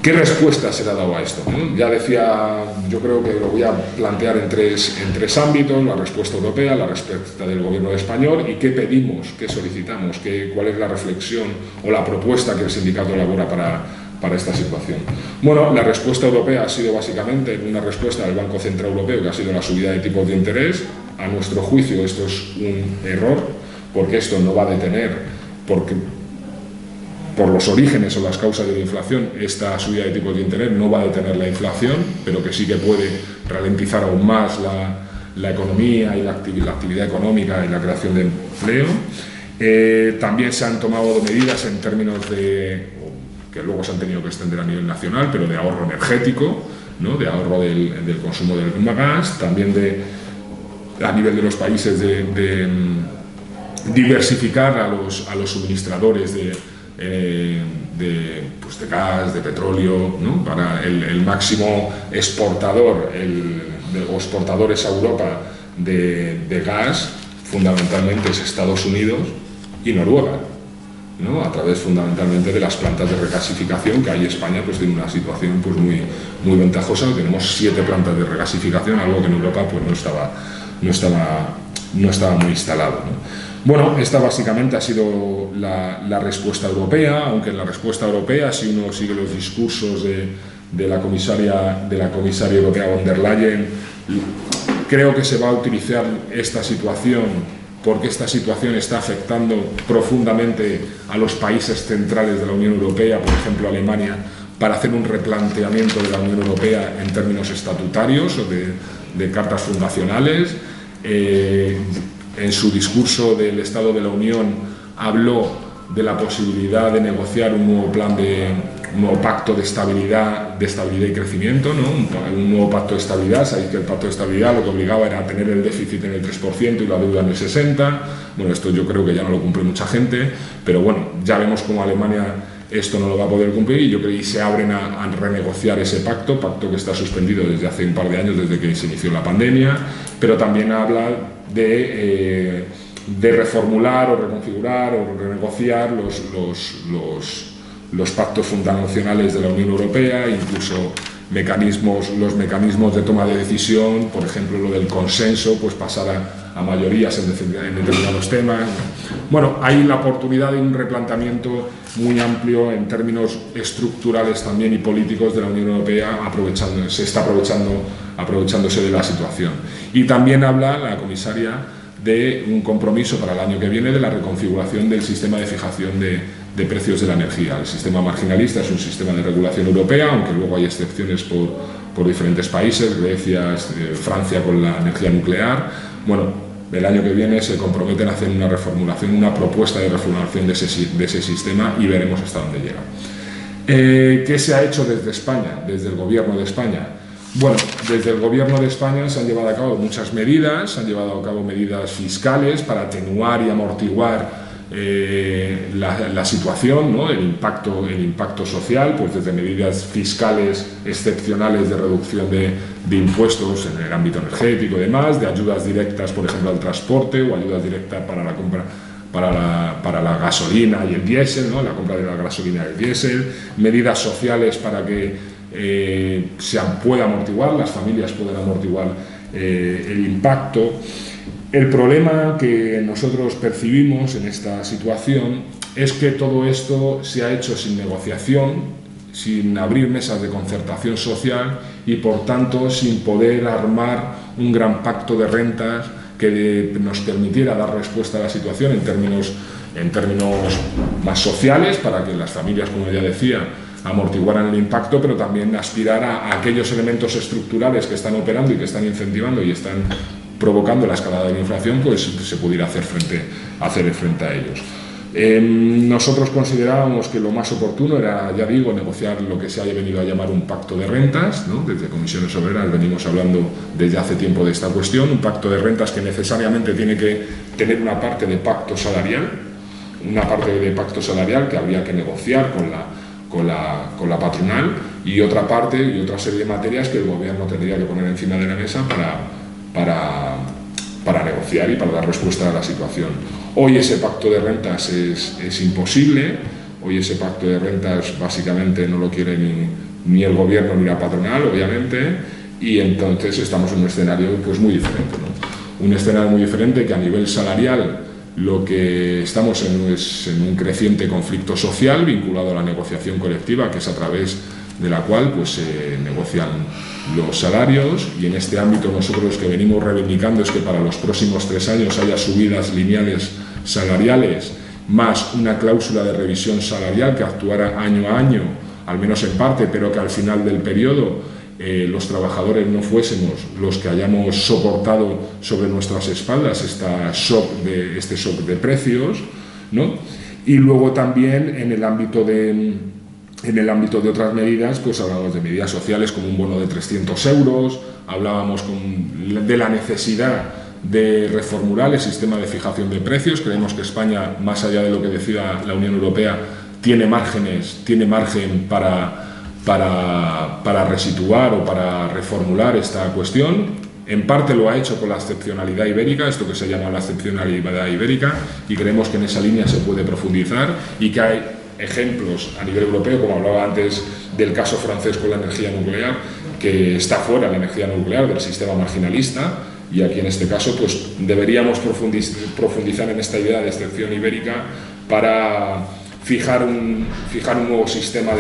¿Qué respuesta se le ha dado a esto, ¿no? Ya decía, yo creo que lo voy a plantear en tres ámbitos: la respuesta europea, la respuesta del gobierno español y qué pedimos, qué solicitamos, cuál es la reflexión o la propuesta que el sindicato elabora para esta situación. Bueno, la respuesta europea ha sido básicamente una respuesta del Banco Central Europeo, que ha sido la subida de tipos de interés. A nuestro juicio esto es un error, porque esto no va a detener, por los orígenes o las causas de la inflación, esta subida de tipos de interés no va a detener la inflación, pero que sí que puede ralentizar aún más la economía y la actividad económica y la creación de empleo. También se han tomado medidas en términos que luego se han tenido que extender a nivel nacional, pero de ahorro energético, ¿no? De ahorro del consumo del gas, también a nivel de los países de diversificar a los suministradores de gas, de petróleo, ¿no? Para el máximo exportador, exportadores a Europa de gas, fundamentalmente es Estados Unidos y Noruega, ¿no? A través fundamentalmente de las plantas de regasificación, que ahí España pues tiene una situación pues muy ventajosa. Tenemos 7 plantas de regasificación, algo que en Europa pues no estaba muy instalado, ¿no? Bueno, esta básicamente ha sido la respuesta europea, aunque en la respuesta europea, si uno sigue los discursos de la comisaria europea von der Leyen, creo que se va a utilizar esta situación, porque esta situación está afectando profundamente a los países centrales de la Unión Europea, por ejemplo Alemania, para hacer un replanteamiento de la Unión Europea en términos estatutarios o de cartas fundacionales. En su discurso del Estado de la Unión habló de la posibilidad de negociar un nuevo pacto de estabilidad y crecimiento, ¿no? Un nuevo pacto de estabilidad. Sabéis que el pacto de estabilidad lo que obligaba era tener el déficit en el 3% y la deuda en el 60%. Bueno, esto yo creo que ya no lo cumple mucha gente, pero bueno, ya vemos cómo Alemania esto no lo va a poder cumplir, y yo creo que se abren a renegociar ese pacto que está suspendido desde hace un par de años, desde que se inició la pandemia, pero también habla de reformular o reconfigurar o renegociar los pactos fundacionales de la Unión Europea, incluso los mecanismos de toma de decisión, por ejemplo lo del consenso, pues pasar a mayorías en determinados temas. Bueno, hay la oportunidad de un replanteamiento muy amplio en términos estructurales también y políticos de la Unión Europea, aprovechándose de la situación. Y también habla la comisaria de un compromiso para el año que viene de la reconfiguración del sistema de fijación de precios de la energía. El sistema marginalista es un sistema de regulación europea, aunque luego hay excepciones por diferentes países, Grecia, Francia con la energía nuclear. Bueno, el año que viene se comprometen a hacer una propuesta de reformulación de ese sistema, y veremos hasta dónde llega. ¿Qué se ha hecho desde España, desde el Gobierno de España? Bueno, desde el Gobierno de España se han llevado a cabo muchas medidas, se han llevado a cabo medidas fiscales para atenuar y amortiguar la situación, ¿no? el impacto social, pues desde medidas fiscales excepcionales de reducción de impuestos en el ámbito energético y demás, de ayudas directas, por ejemplo, al transporte, o ayudas directas para la compra para la gasolina y el diésel, ¿no? La compra de la gasolina y el diésel, medidas sociales para que se pueda amortiguar, las familias puedan amortiguar el impacto. El problema que nosotros percibimos en esta situación es que todo esto se ha hecho sin negociación, sin abrir mesas de concertación social y, por tanto, sin poder armar un gran pacto de rentas que nos permitiera dar respuesta a la situación en términos más sociales, para que las familias, como ya decía, amortiguaran el impacto, pero también aspirar a aquellos elementos estructurales que están operando y que están incentivando y están provocando la escalada de la inflación, pues se pudiera hacer frente a ellos. Nosotros considerábamos que lo más oportuno era, ya digo, negociar lo que se haya venido a llamar un pacto de rentas, ¿no? Desde Comisiones Obreras venimos hablando desde hace tiempo de esta cuestión, un pacto de rentas que necesariamente tiene que tener una parte de pacto salarial, que habría que negociar con la patronal, y otra parte y otra serie de materias que el gobierno tendría que poner encima de la mesa para negociar y para dar respuesta a la situación. Hoy ese pacto de rentas es imposible, hoy ese pacto de rentas básicamente no lo quiere ni el gobierno ni la patronal, obviamente, y entonces estamos en un escenario pues muy diferente, ¿no? Un escenario muy diferente que a nivel salarial lo que estamos es en un creciente conflicto social vinculado a la negociación colectiva, que es a través de la cual pues, se negocian los salarios, y en este ámbito nosotros lo que venimos reivindicando es que para los próximos 3 años haya subidas lineales salariales más una cláusula de revisión salarial que actuara año a año, al menos en parte, pero que al final del periodo los trabajadores no fuésemos los que hayamos soportado sobre nuestras espaldas este shock de precios, ¿no? Y luego también en el ámbito de otras medidas, pues hablábamos de medidas sociales como un bono de 300 euros, hablábamos de la necesidad de reformular el sistema de fijación de precios. Creemos que España, más allá de lo que decida la Unión Europea, tiene margen para resituar o para reformular esta cuestión. En parte lo ha hecho con la excepcionalidad ibérica, esto que se llama la excepcionalidad ibérica, y creemos que en esa línea se puede profundizar y que hay ejemplos a nivel europeo, como hablaba antes del caso francés con la energía nuclear, que está fuera la energía nuclear del sistema marginalista, y aquí en este caso pues deberíamos profundizar en esta idea de excepción ibérica para fijar un nuevo sistema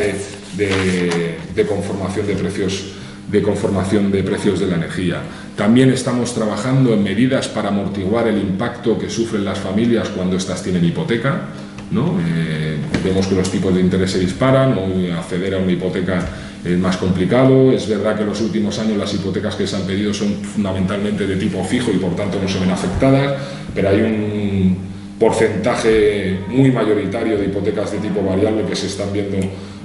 de conformación de precios de la energía. También estamos trabajando en medidas para amortiguar el impacto que sufren las familias cuando éstas tienen hipoteca, ¿no? Vemos que los tipos de interés se disparan, ¿no? Acceder a una hipoteca es más complicado. Es verdad que en los últimos años las hipotecas que se han pedido son fundamentalmente de tipo fijo y por tanto no se ven afectadas, pero hay un porcentaje muy mayoritario de hipotecas de tipo variable que se están viendo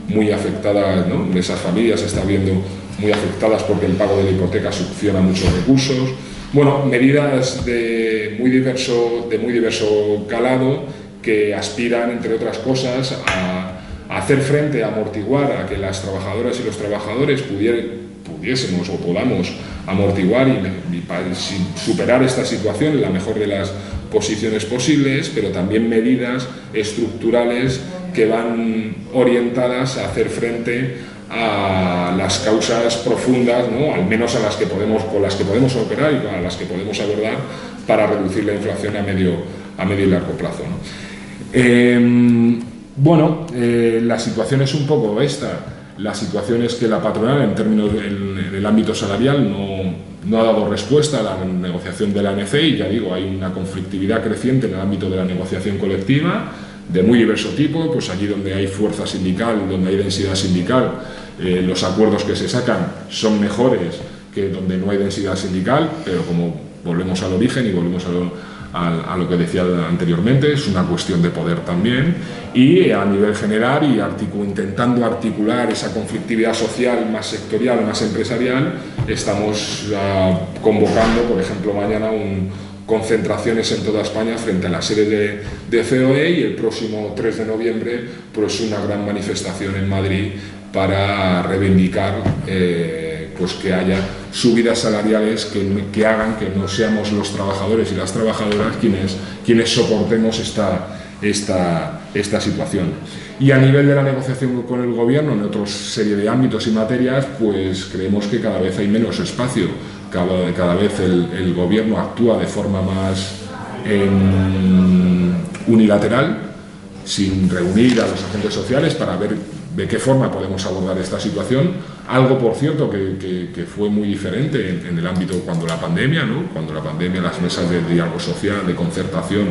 muy afectadas, ¿no? Esas familias se están viendo muy afectadas porque el pago de la hipoteca succiona muchos recursos. Bueno, medidas de muy diverso calado que aspiran, entre otras cosas, a hacer frente, a amortiguar, a que las trabajadoras y los trabajadores pudiésemos o podamos amortiguar y superar esta situación en la mejor de las posiciones posibles, pero también medidas estructurales que van orientadas a hacer frente a las causas profundas, ¿no? Al menos con las que podemos operar y a las que podemos abordar para reducir la inflación a medio y largo plazo, ¿no? La situación es un poco esta. La situación es que la patronal, en términos del ámbito salarial, no ha dado respuesta a la negociación de la ANC, y ya digo, hay una conflictividad creciente en el ámbito de la negociación colectiva de muy diverso tipo. Pues allí donde hay fuerza sindical, donde hay densidad sindical, los acuerdos que se sacan son mejores que donde no hay densidad sindical, pero como volvemos al origen y volvemos a lo que decía anteriormente, es una cuestión de poder también, y a nivel general y intentando articular esa conflictividad social más sectorial, más empresarial, estamos convocando, por ejemplo, mañana concentraciones en toda España frente a la sede de COE, y el próximo 3 de noviembre pues una gran manifestación en Madrid para reivindicar pues que haya subidas salariales que hagan que no seamos los trabajadores y las trabajadoras quienes soportemos esta situación. Y a nivel de la negociación con el gobierno, en otra serie de ámbitos y materias, pues creemos que cada vez hay menos espacio, cada vez el gobierno actúa de forma más unilateral, sin reunir a los agentes sociales para ver de qué forma podemos abordar esta situación. Algo, por cierto, que fue muy diferente en el ámbito cuando la pandemia, ¿no? Cuando la pandemia, las mesas de diálogo social, de concertación,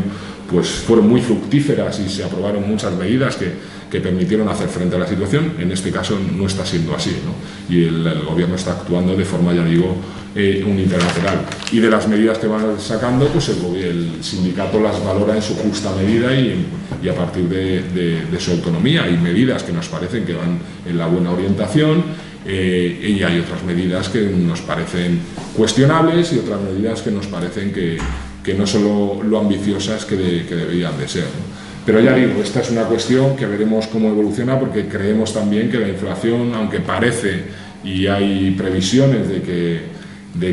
pues fueron muy fructíferas y se aprobaron muchas medidas que permitieron hacer frente a la situación. En este caso no está siendo así, ¿no? Y el gobierno está actuando de forma, ya digo, unilateral. Y de las medidas que van sacando, pues el sindicato las valora en su justa medida y a partir de su autonomía. Hay medidas que nos parecen que van en la buena orientación, y hay otras medidas que nos parecen cuestionables y otras medidas que nos parecen que no son lo ambiciosas que deberían de ser, ¿no? Pero ya digo, esta es una cuestión que veremos cómo evoluciona, porque creemos también que la inflación, aunque parece y hay previsiones de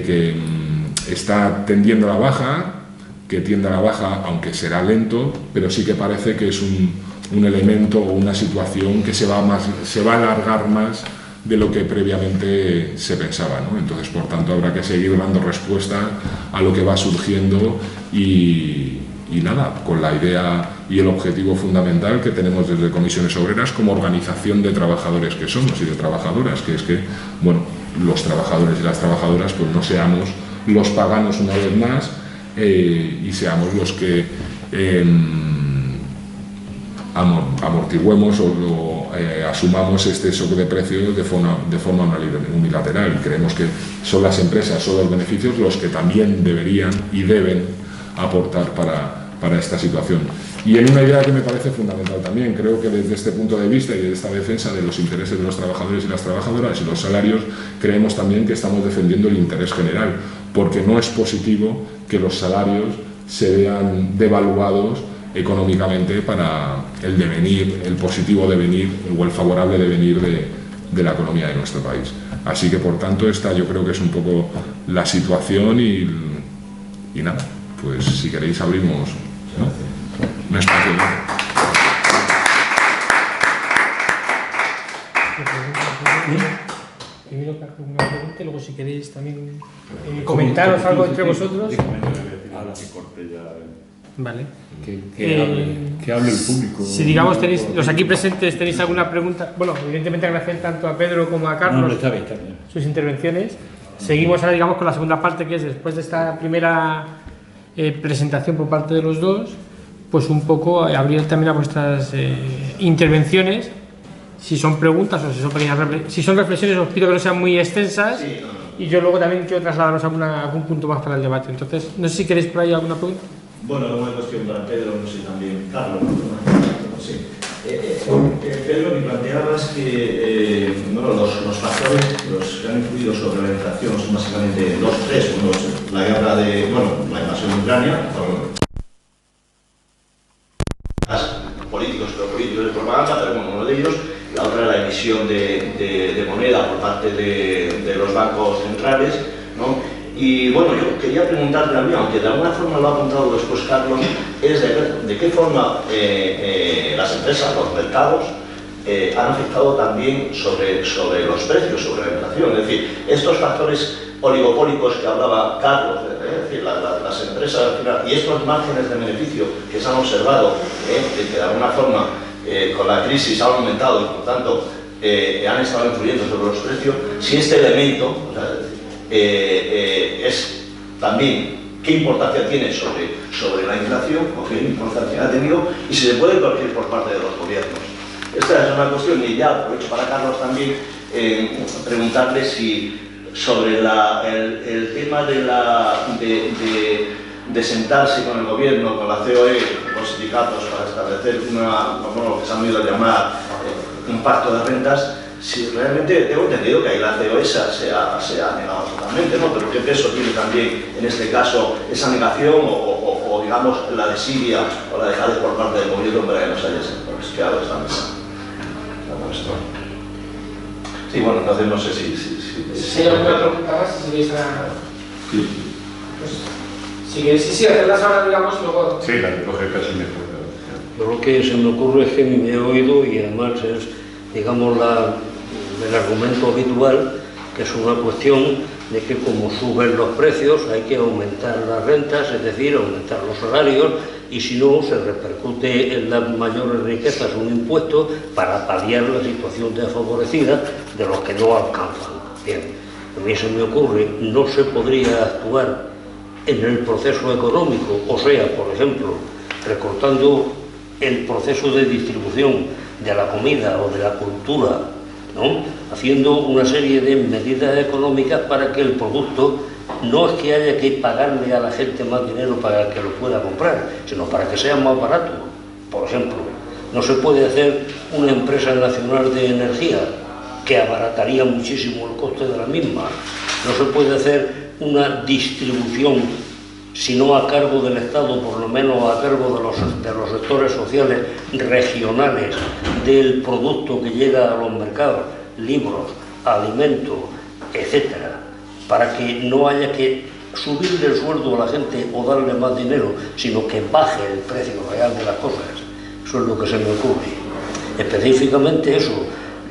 que está tendiendo a la baja, que tiende a la baja, aunque será lento, pero sí que parece que es un elemento o una situación que se va a alargar más de lo que previamente se pensaba, ¿no? Entonces, por tanto, habrá que seguir dando respuesta a lo que va surgiendo y nada, con la idea y el objetivo fundamental que tenemos desde Comisiones Obreras como organización de trabajadores que somos y de trabajadoras, que es que, bueno, los trabajadores y las trabajadoras pues no seamos los paganos una vez más, y seamos los que amortiguemos o asumamos este shock de precios de forma unilateral, y creemos que son las empresas, son los beneficios los que también deberían y deben aportar para esta situación. Y en una idea que me parece fundamental también, creo que desde este punto de vista y de esta defensa de los intereses de los trabajadores y las trabajadoras y los salarios, creemos también que estamos defendiendo el interés general, porque no es positivo que los salarios se vean devaluados económicamente para el devenir, el positivo devenir o el favorable devenir de la economía de nuestro país. Así que, por tanto, esta yo creo que es un poco la situación y nada, pues si queréis abrimos, ¿no? Un espacio. Primero una pregunta y luego si queréis también comentaros algo entre vosotros. Vale. Que hable el público. Si digamos tenéis, los aquí presentes tenéis alguna pregunta, bueno, evidentemente agradecer tanto a Pedro como a Carlos está bien. sus intervenciones. Seguimos ahora, digamos, con la segunda parte, que es después de esta primera presentación por parte de los dos, pues un poco abrir también a vuestras intervenciones. Si son preguntas o si son pequeñas si son reflexiones, os pido que no sean muy extensas. Sí, y yo luego también quiero trasladaros algún punto más para el debate. Entonces, no sé si queréis por ahí alguna pregunta. Bueno, una cuestión para Pedro, no sé también, Carlos, ¿no? Sí. Pedro, me planteabas que bueno, los factores los que han influido sobre la inflación son básicamente tres. Uno es la guerra la invasión de Ucrania, políticos de propaganda, pero bueno, uno de ellos. La otra era la emisión de moneda por parte de los bancos centrales, ¿no? Y bueno, yo quería preguntarte también, aunque de alguna forma lo ha apuntado después Carlos, es de qué forma las empresas, los mercados, han afectado también sobre los precios, sobre la inflación. Es decir, estos factores oligopólicos que hablaba Carlos, es decir, las empresas y estos márgenes de beneficio que se han observado, que de alguna forma con la crisis han aumentado y por tanto han estado influyendo sobre los precios, si este elemento es también qué importancia tiene sobre la inflación o qué importancia ha tenido y si se puede corregir por parte de los gobiernos. Esta es una cuestión y ya aprovecho para Carlos también preguntarle si sobre el tema de sentarse con el gobierno, con la COE, con los sindicatos para establecer lo que se han ido a llamar un pacto de rentas, si realmente tengo entendido que ahí la COE se ha negado totalmente, ¿no? Pero ¿qué peso tiene también en este caso esa negación o digamos la desidia o la dejadez por parte del gobierno para que no se haya quedado esta mesa? Sí, bueno, entonces no sé si hay alguna pregunta más, si queréis si queréis hacerlas ahora, digamos, luego... Sí, la que coge casi mejor. Lo que se me ocurre es que me he oído y además es, digamos, el argumento habitual, que es una cuestión de que como suben los precios hay que aumentar las rentas, es decir, aumentar los salarios, y si no, se repercute en las mayores riquezas un impuesto para paliar la situación desfavorecida de los que no alcanzan. Bien, a mí se me ocurre, no se podría actuar en el proceso económico, o sea, por ejemplo, recortando el proceso de distribución de la comida o de la cultura, ¿no? Haciendo una serie de medidas económicas para que el producto no es que haya que pagarle a la gente más dinero para que lo pueda comprar, sino para que sea más barato. Por ejemplo, no se puede hacer una empresa nacional de energía que abarataría muchísimo el coste de la misma. No se puede hacer una distribución, sino a cargo del Estado, por lo menos a cargo de los sectores sociales regionales del producto que llega a los mercados, libros, alimentos, etcétera, para que no haya que subirle el sueldo a la gente o darle más dinero, sino que baje el precio real de las cosas. Eso es lo que se me ocurre. Específicamente eso.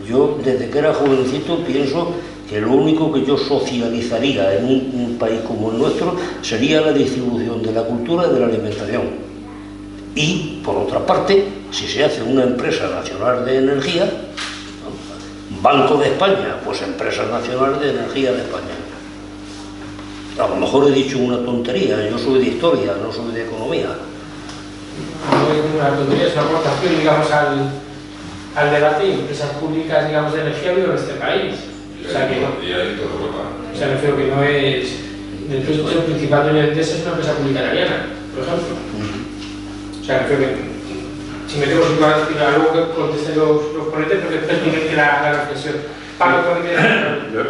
Yo, desde que era jovencito, pienso que lo único que yo socializaría en un país como el nuestro sería la distribución de la cultura y de la alimentación. Y, por otra parte, si se hace una empresa nacional de energía, ¿no? Banco de España, pues Empresa Nacional de Energía de España. A lo mejor he dicho una tontería, yo soy de historia, no soy de economía. No es una tontería, es una aportación, digamos, al debate y empresas públicas, digamos, de energía vivo en este país. O sea, que no, o sea, refiero que no es... El principal dueño de Endesa es una empresa pública italiana, por ejemplo. O sea, refiero que... Si me tengo que decir algo que contesten los ponentes, porque expliquen la reflexión. Pablo, yo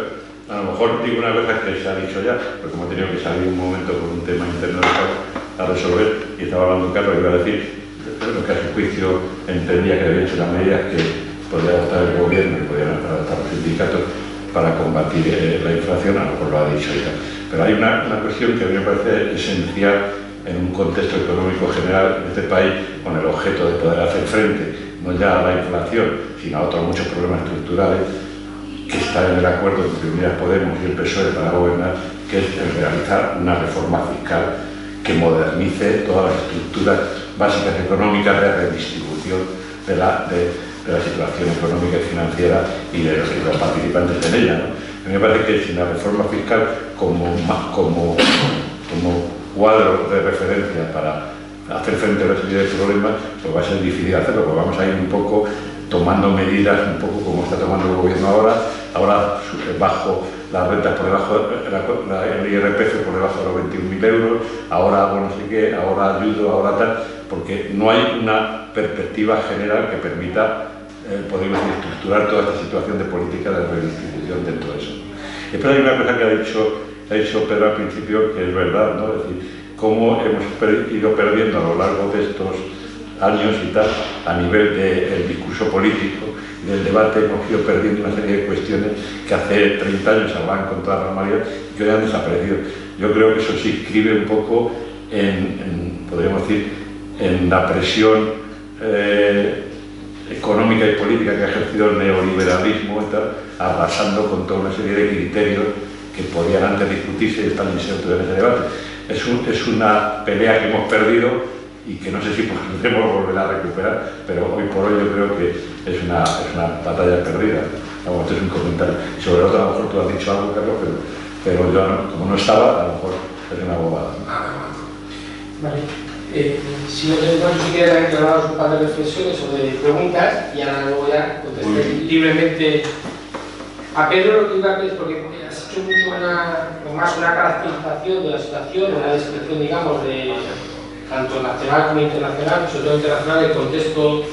a lo mejor digo una cosa que se ha dicho ya, porque como he tenido que salir un momento con un tema interno a resolver, y estaba hablando Carlos, iba a decir lo que a su juicio entendía que había hecho las medidas que podía adoptar el gobierno y podían adoptar los sindicatos para combatir la inflación, a lo mejor lo ha dicho ya. Pero hay una cuestión que a mí me parece esencial en un contexto económico general de este país, con el objeto de poder hacer frente no ya a la inflación, sino a otros muchos problemas estructurales, que está en el acuerdo entre Unidas Podemos y el PSOE para gobernar, que es el realizar una reforma fiscal que modernice todas las estructuras básicas económicas de redistribución de la situación económica y financiera y de los participantes en ella, ¿no? A mí me parece que sin la reforma fiscal como cuadro de referencia para hacer frente a una serie de problemas, pues va a ser difícil hacerlo, porque vamos a ir un poco tomando medidas, un poco como está tomando el gobierno ahora bajo las rentas por debajo, el IRPF por debajo de los 21.000 euros, ahora no sé qué, ahora ayudo, ahora tal, porque no hay una perspectiva general que permita, podemos decir, estructurar toda esta situación de política de redistribución dentro de eso. Y después hay una cosa que ha dicho Pedro al principio, que es verdad, ¿no? Es decir, cómo hemos ido perdiendo a lo largo de estos años y tal, a nivel del discurso político y del debate, hemos ido perdiendo una serie de cuestiones que hace 30 años hablaban con toda normalidad y que hoy han desaparecido. Yo creo que eso se inscribe un poco podríamos decir, en la presión económica y política que ha ejercido el neoliberalismo y tal, arrasando con toda una serie de criterios que podían antes discutirse y están insertos en ese debate. Es una pelea que hemos perdido y que no sé si podremos volver a recuperar, pero hoy por hoy yo creo que es una batalla perdida. Vamos, este es un comentario. Y sobre otro, a lo mejor tú has dicho algo, Carlos, pero yo, como no estaba, a lo mejor es una bobada. Vale. Si no tenemos, si quieres aclararos un par de reflexiones o de preguntas, y ahora luego ya contesté libremente a Pedro. Lo que iba a pedir, porque has hecho más una caracterización de la situación, una descripción, digamos, de tanto nacional como internacional, sobre todo internacional, el contexto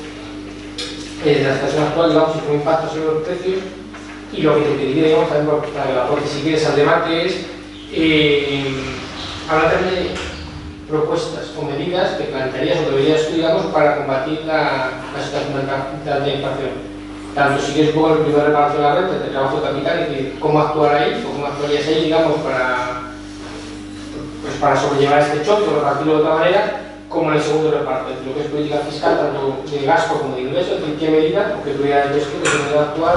de la situación actual, digamos, y con impacto sobre los precios. Y lo que te pediría, digamos, también para que la aporte, si quieres, al debate es hablar también de propuestas o medidas que plantearías o deberías tú, digamos, para combatir la situación de inflación. Tanto si quieres un poco el primer reparación de la renta, de trabajo de capital, y cómo actuar ahí, o cómo actuarías ahí, digamos, para sobrellevar este choque o repartirlo de otra manera, como en el segundo reparto, lo que es política fiscal, tanto de gasto como de ingresos, es decir, qué medida o qué prioridades ves tú que se debe actuar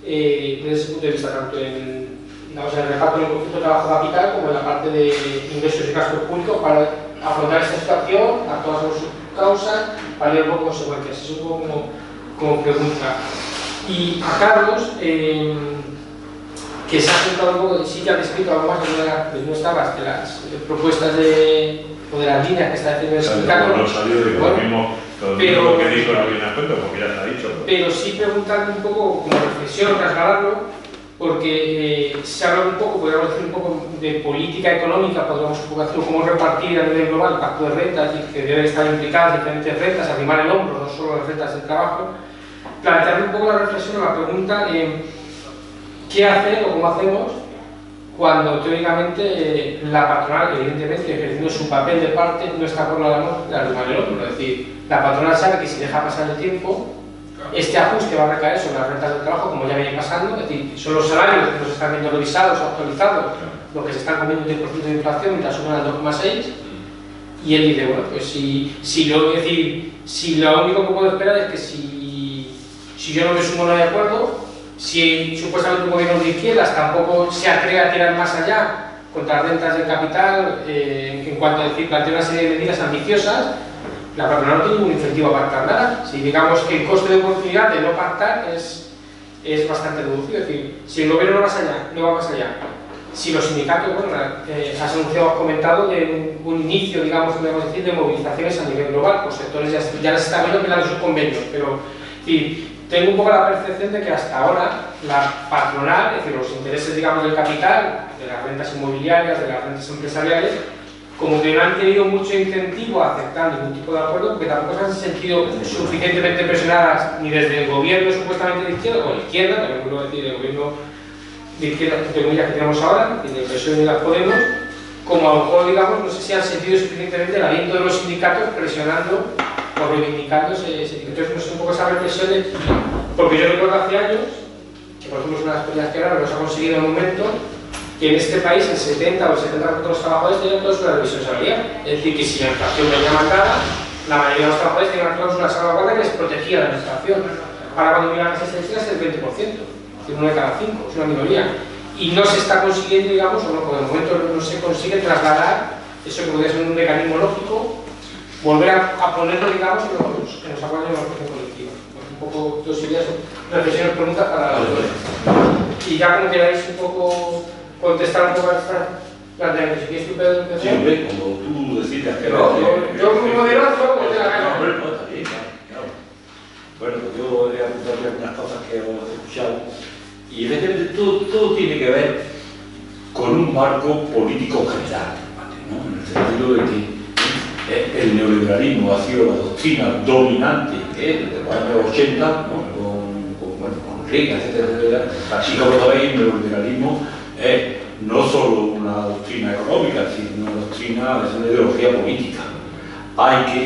desde ese punto de vista, tanto en el reparto del conjunto de trabajo capital como en la parte de ingresos y gastos públicos, para afrontar esta situación, a todas sus causas, para ver un poco consecuencias. Eso es un poco como pregunta. Y a Carlos, que se ha sentado un poco, sí que ha descrito algo más de no estabas, de las propuestas o de las líneas que está haciendo el sindicato. No salió de lo mismo, pero lo que dijo no viene a cuento, porque ya está dicho. Pero sí preguntarle un poco, como reflexión, trasladarlo, porque se habla un poco, podríamos decir un poco de política económica, podríamos un poco hacerlo, cómo repartir a nivel global el pacto de rentas y que deben estar implicadas diferentes rentas, arrimar el hombro, no solo las rentas del trabajo. Plantearle un poco la reflexión o la pregunta, ¿qué hacer o cómo hacemos cuando teóricamente la patronal, evidentemente ejerciendo su papel de parte, no está por la labor de arrimar el hombro? Es decir, la patronal sabe que si deja pasar el tiempo, este ajuste va a recaer sobre las rentas del trabajo, como ya viene pasando, es decir, son los salarios que nos están viendo revisados o actualizados, los que se están comiendo un 10% de inflación mientras suben al 2,6%, y él dice, bueno, pues si lo único que puedo esperar es que si yo no me sumo no de acuerdo, si supuestamente un gobierno de izquierdas tampoco se atreve a tirar más allá contra las rentas del capital, en cuanto a decir, plantea una serie de medidas ambiciosas, la patronal no tiene ningún incentivo a pactar nada. Si digamos que el coste de oportunidad de no pactar es bastante reducido, es decir, si el gobierno no va más allá, si los sindicatos, bueno, has anunciado, has comentado de un inicio, digamos, podemos decir, de movilizaciones a nivel global, pues sectores ya les está viendo que sus convenios, pero tengo un poco la percepción de que hasta ahora la patronal, es decir, los intereses, digamos, del capital, de las rentas inmobiliarias, de las rentas empresariales, como que no han tenido mucho incentivo a aceptar ningún tipo de acuerdo, porque tampoco se han sentido suficientemente presionadas ni desde el gobierno supuestamente de izquierda, o de izquierda, también puedo decir el gobierno de izquierda que tenemos ahora, y de PSOE y de Podemos, como a lo mejor, digamos, no sé si han sentido suficientemente el aliento de los sindicatos presionando o reivindicando ese tipo. Entonces, no sé, un poco esa reflexión de... Porque yo recuerdo hace años, que por ejemplo es una de las peleas que ahora nos ha conseguido en un momento, que en este país el 70 o el 70% de los trabajadores tenían cláusula de revisión salarial. Es decir, que si la inflación venía marcada, la mayoría de los trabajadores tenían una cláusula de salvaguardia que les protegía de la inflación. Ahora cuando miran las estadísticas es el 20%, es decir, 1 de cada 5, es una minoría. Y no se está consiguiendo, digamos, o no, por el momento no se consigue trasladar eso que podría ser un mecanismo lógico, volver a ponerlo, digamos, en los acuerdos de negociación colectiva. Pues un poco, dos ideas, reflexiones, preguntas para los dos. Y ya como queráis un poco contestar un poco a esta planteamiento. Si quieres tú, Pedro, sí, hombre, como tú decidas que yo como moderador, como te la gana. No, está bien, claro. Bueno, pues yo he apuntado algunas cosas que hemos escuchado y efectivamente todo tiene que ver con un marco político general, ¿no? En el sentido de que el neoliberalismo ha sido la doctrina dominante desde los años 80, ¿no? con Reagan, etcétera, así como sabéis, el neoliberalismo es no solo una doctrina económica, sino una doctrina, es una ideología política. Hay que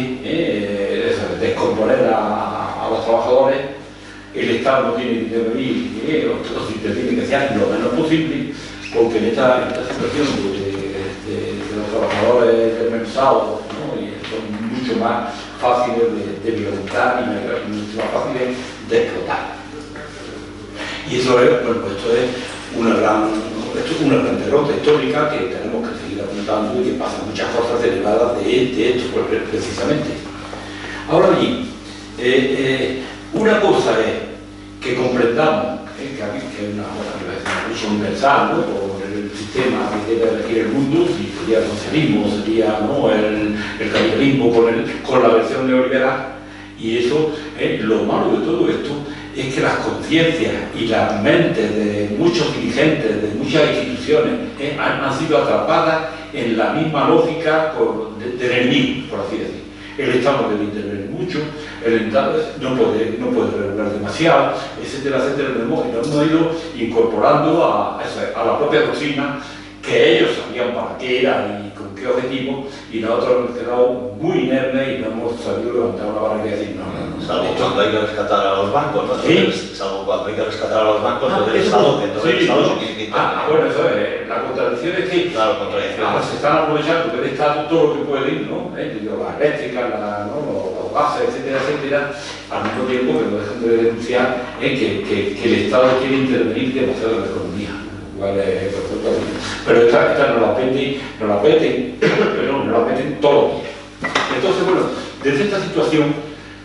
descomponer a los trabajadores, el Estado tiene que intervenir, o tiene que ser lo menos posible, porque en esta situación de los trabajadores desmensados, ¿no? Y son mucho más fáciles de violentar y mucho más fáciles de explotar. Y eso es, bueno, pues esto es una gran derrota histórica que tenemos que seguir apuntando y que pasan muchas cosas derivadas de esto precisamente. Ahora bien, una cosa es que comprendamos que es una cosa universal, ¿no? Por el sistema que debe regir el mundo, si sería el socialismo, sería, ¿no? el capitalismo con la versión neoliberal, y eso es lo malo de todo esto. Es que las conciencias y las mentes de muchos dirigentes, de muchas instituciones, han sido atrapadas en la misma lógica de enemigo, por así decir. El Estado no debe intervenir mucho, el Estado no puede regular demasiado, etcétera, etcétera. Nos hemos ido incorporando a la propia doctrina que ellos sabían para qué era y con qué objetivo, y nosotros hemos quedado muy inermes y no hemos sabido levantar una barra y decir no. Salvo cuando hay que rescatar a los bancos, ¿no? ¿Sí? Salvo cuando hay que rescatar a los bancos del Estado, que entonces el Estado se quiere quitar. Bueno, eso es. La contradicción es que claro, contradicción. Se están aprovechando del Estado todo lo que puede ir, ¿no? Las eléctricas, los gases, etcétera, etcétera, al mismo tiempo que no dejan de denunciar que el Estado quiere intervenir demasiado en la economía. Portugal es perfecto, pero esta nos la meten todos los días. Entonces, bueno, desde esta situación,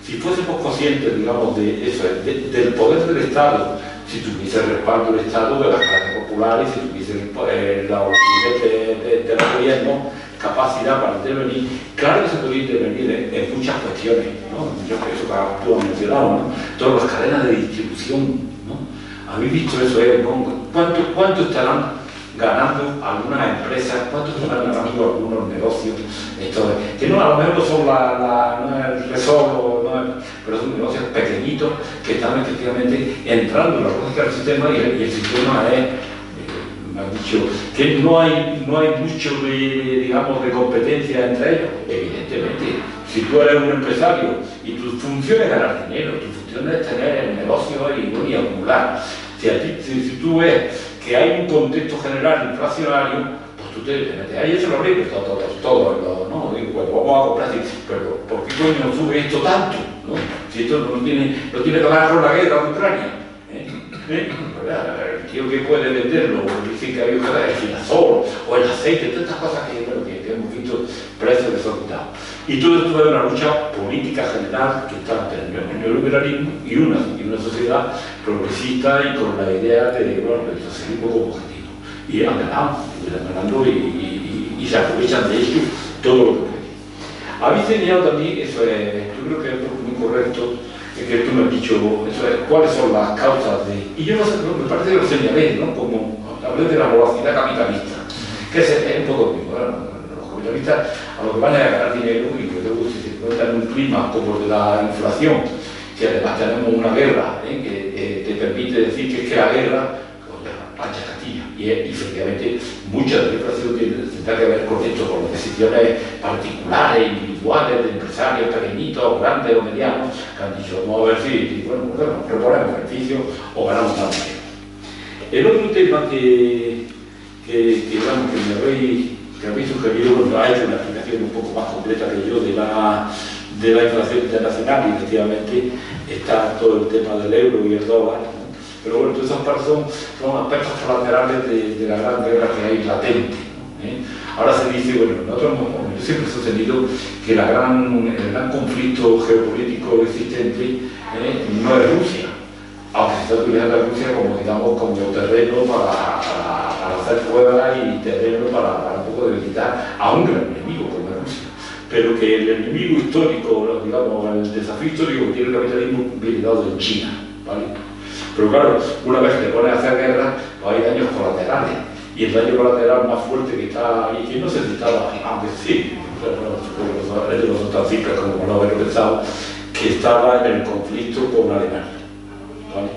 si fuésemos conscientes, digamos, de eso, del poder del Estado, si tuviese el respaldo del Estado, de las clases populares, si tuviese la de los gobiernos, capacidad para intervenir, claro que se puede intervenir en muchas cuestiones, ¿no? Yo creo que eso que tú has mencionado, ¿no? Todas las cadenas de distribución, ¿no? ¿Habéis visto eso? ¿No? ¿Cuánto estarán ganando algunas empresas? ¿Cuánto estarán ganando algunos negocios? Que no, a lo mejor no son no es el Resol, pero son negocios pequeñitos que están efectivamente entrando en la lógica del sistema y el sistema es... me han dicho que no hay mucho digamos, de competencia entre ellos. Evidentemente, si tú eres un empresario y tu función es ganar dinero, tu función es tener el negocio y acumular, si tú ves que hay un contexto general inflacionario, pues tú te metes ahí, eso lo abrimos todo, ¿no? Digo, pues vamos a comprar, pero ¿por qué coño sube esto tanto? ¿No? Si esto no tiene que ver con la guerra de Ucrania. El tío que puede venderlo, dice que había el girasol o el aceite, todas estas cosas que hemos visto precios desorbitados. Y todo esto es una lucha política general que está entre el neoliberalismo y una sociedad progresista y con la idea del socialismo como objetivo. Y han ganado y se aprovechan de ello todo lo que pueden. Habéis señalado también, eso es, yo creo que es muy correcto, que tú me has dicho, eso es, cuáles son las causas de... Y yo no sé, me parece que lo señalé, ¿no? Como hablé de la voracidad capitalista, que es un poco mismo, ¿no? Los capitalistas a lo que van a ganar dinero y luego si se encuentran en un clima como el de la inflación, que además tenemos una guerra que te permite decir que es que la guerra pancha Castilla y efectivamente mucha de la inflación tendrá que ver con esto, con decisiones particulares, individuales, de empresarios pequeñitos, grandes o medianos, que han dicho, vamos a ver si bueno, proponemos beneficios o ganamos más dinero. El otro tema que me habéis sugerido, bueno, ha hecho una explicación un poco más completa que yo de la inflación internacional y efectivamente está todo el tema del euro y el dólar, ¿no? Pero bueno, todas esas partes son aspectos colaterales de la gran guerra que hay latente, ¿no? Ahora se dice, bueno, nosotros yo siempre he sostenido que el gran conflicto geopolítico existente no es Rusia, aunque se está utilizando a Rusia como, digamos, como terreno para hacer pruebas y terreno para un poco debilitar a un gran enemigo como es Rusia. Pero que el enemigo histórico, digamos, el desafío histórico que tiene el capitalismo viene dado en China, ¿vale? Pero claro, una vez que te pones a hacer guerra, pues hay daños colaterales. Y el daño colateral más fuerte que está ahí, que no sé si estaba, aunque sí, supongo que no son tan simples como no haberlo pensado, que estaba en el conflicto con Alemania, ¿vale?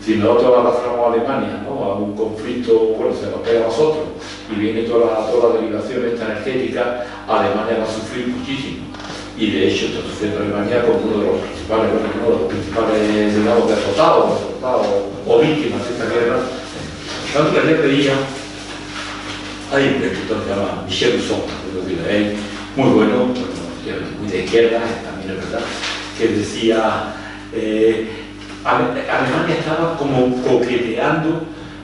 Si nosotros arrastramos a Alemania, ¿no?, a un conflicto, bueno, se nos pega a nosotros y viene toda la derivación esta energética, Alemania va a sufrir muchísimo. Y de hecho está sufriendo Alemania como uno de los principales, digamos, derrotados o víctimas de esta guerra. Tanto que ayer veía, hay un escritor que se llama Michel Usson, es muy bueno, muy de izquierda, también es verdad, que decía Alemania estaba como coqueteando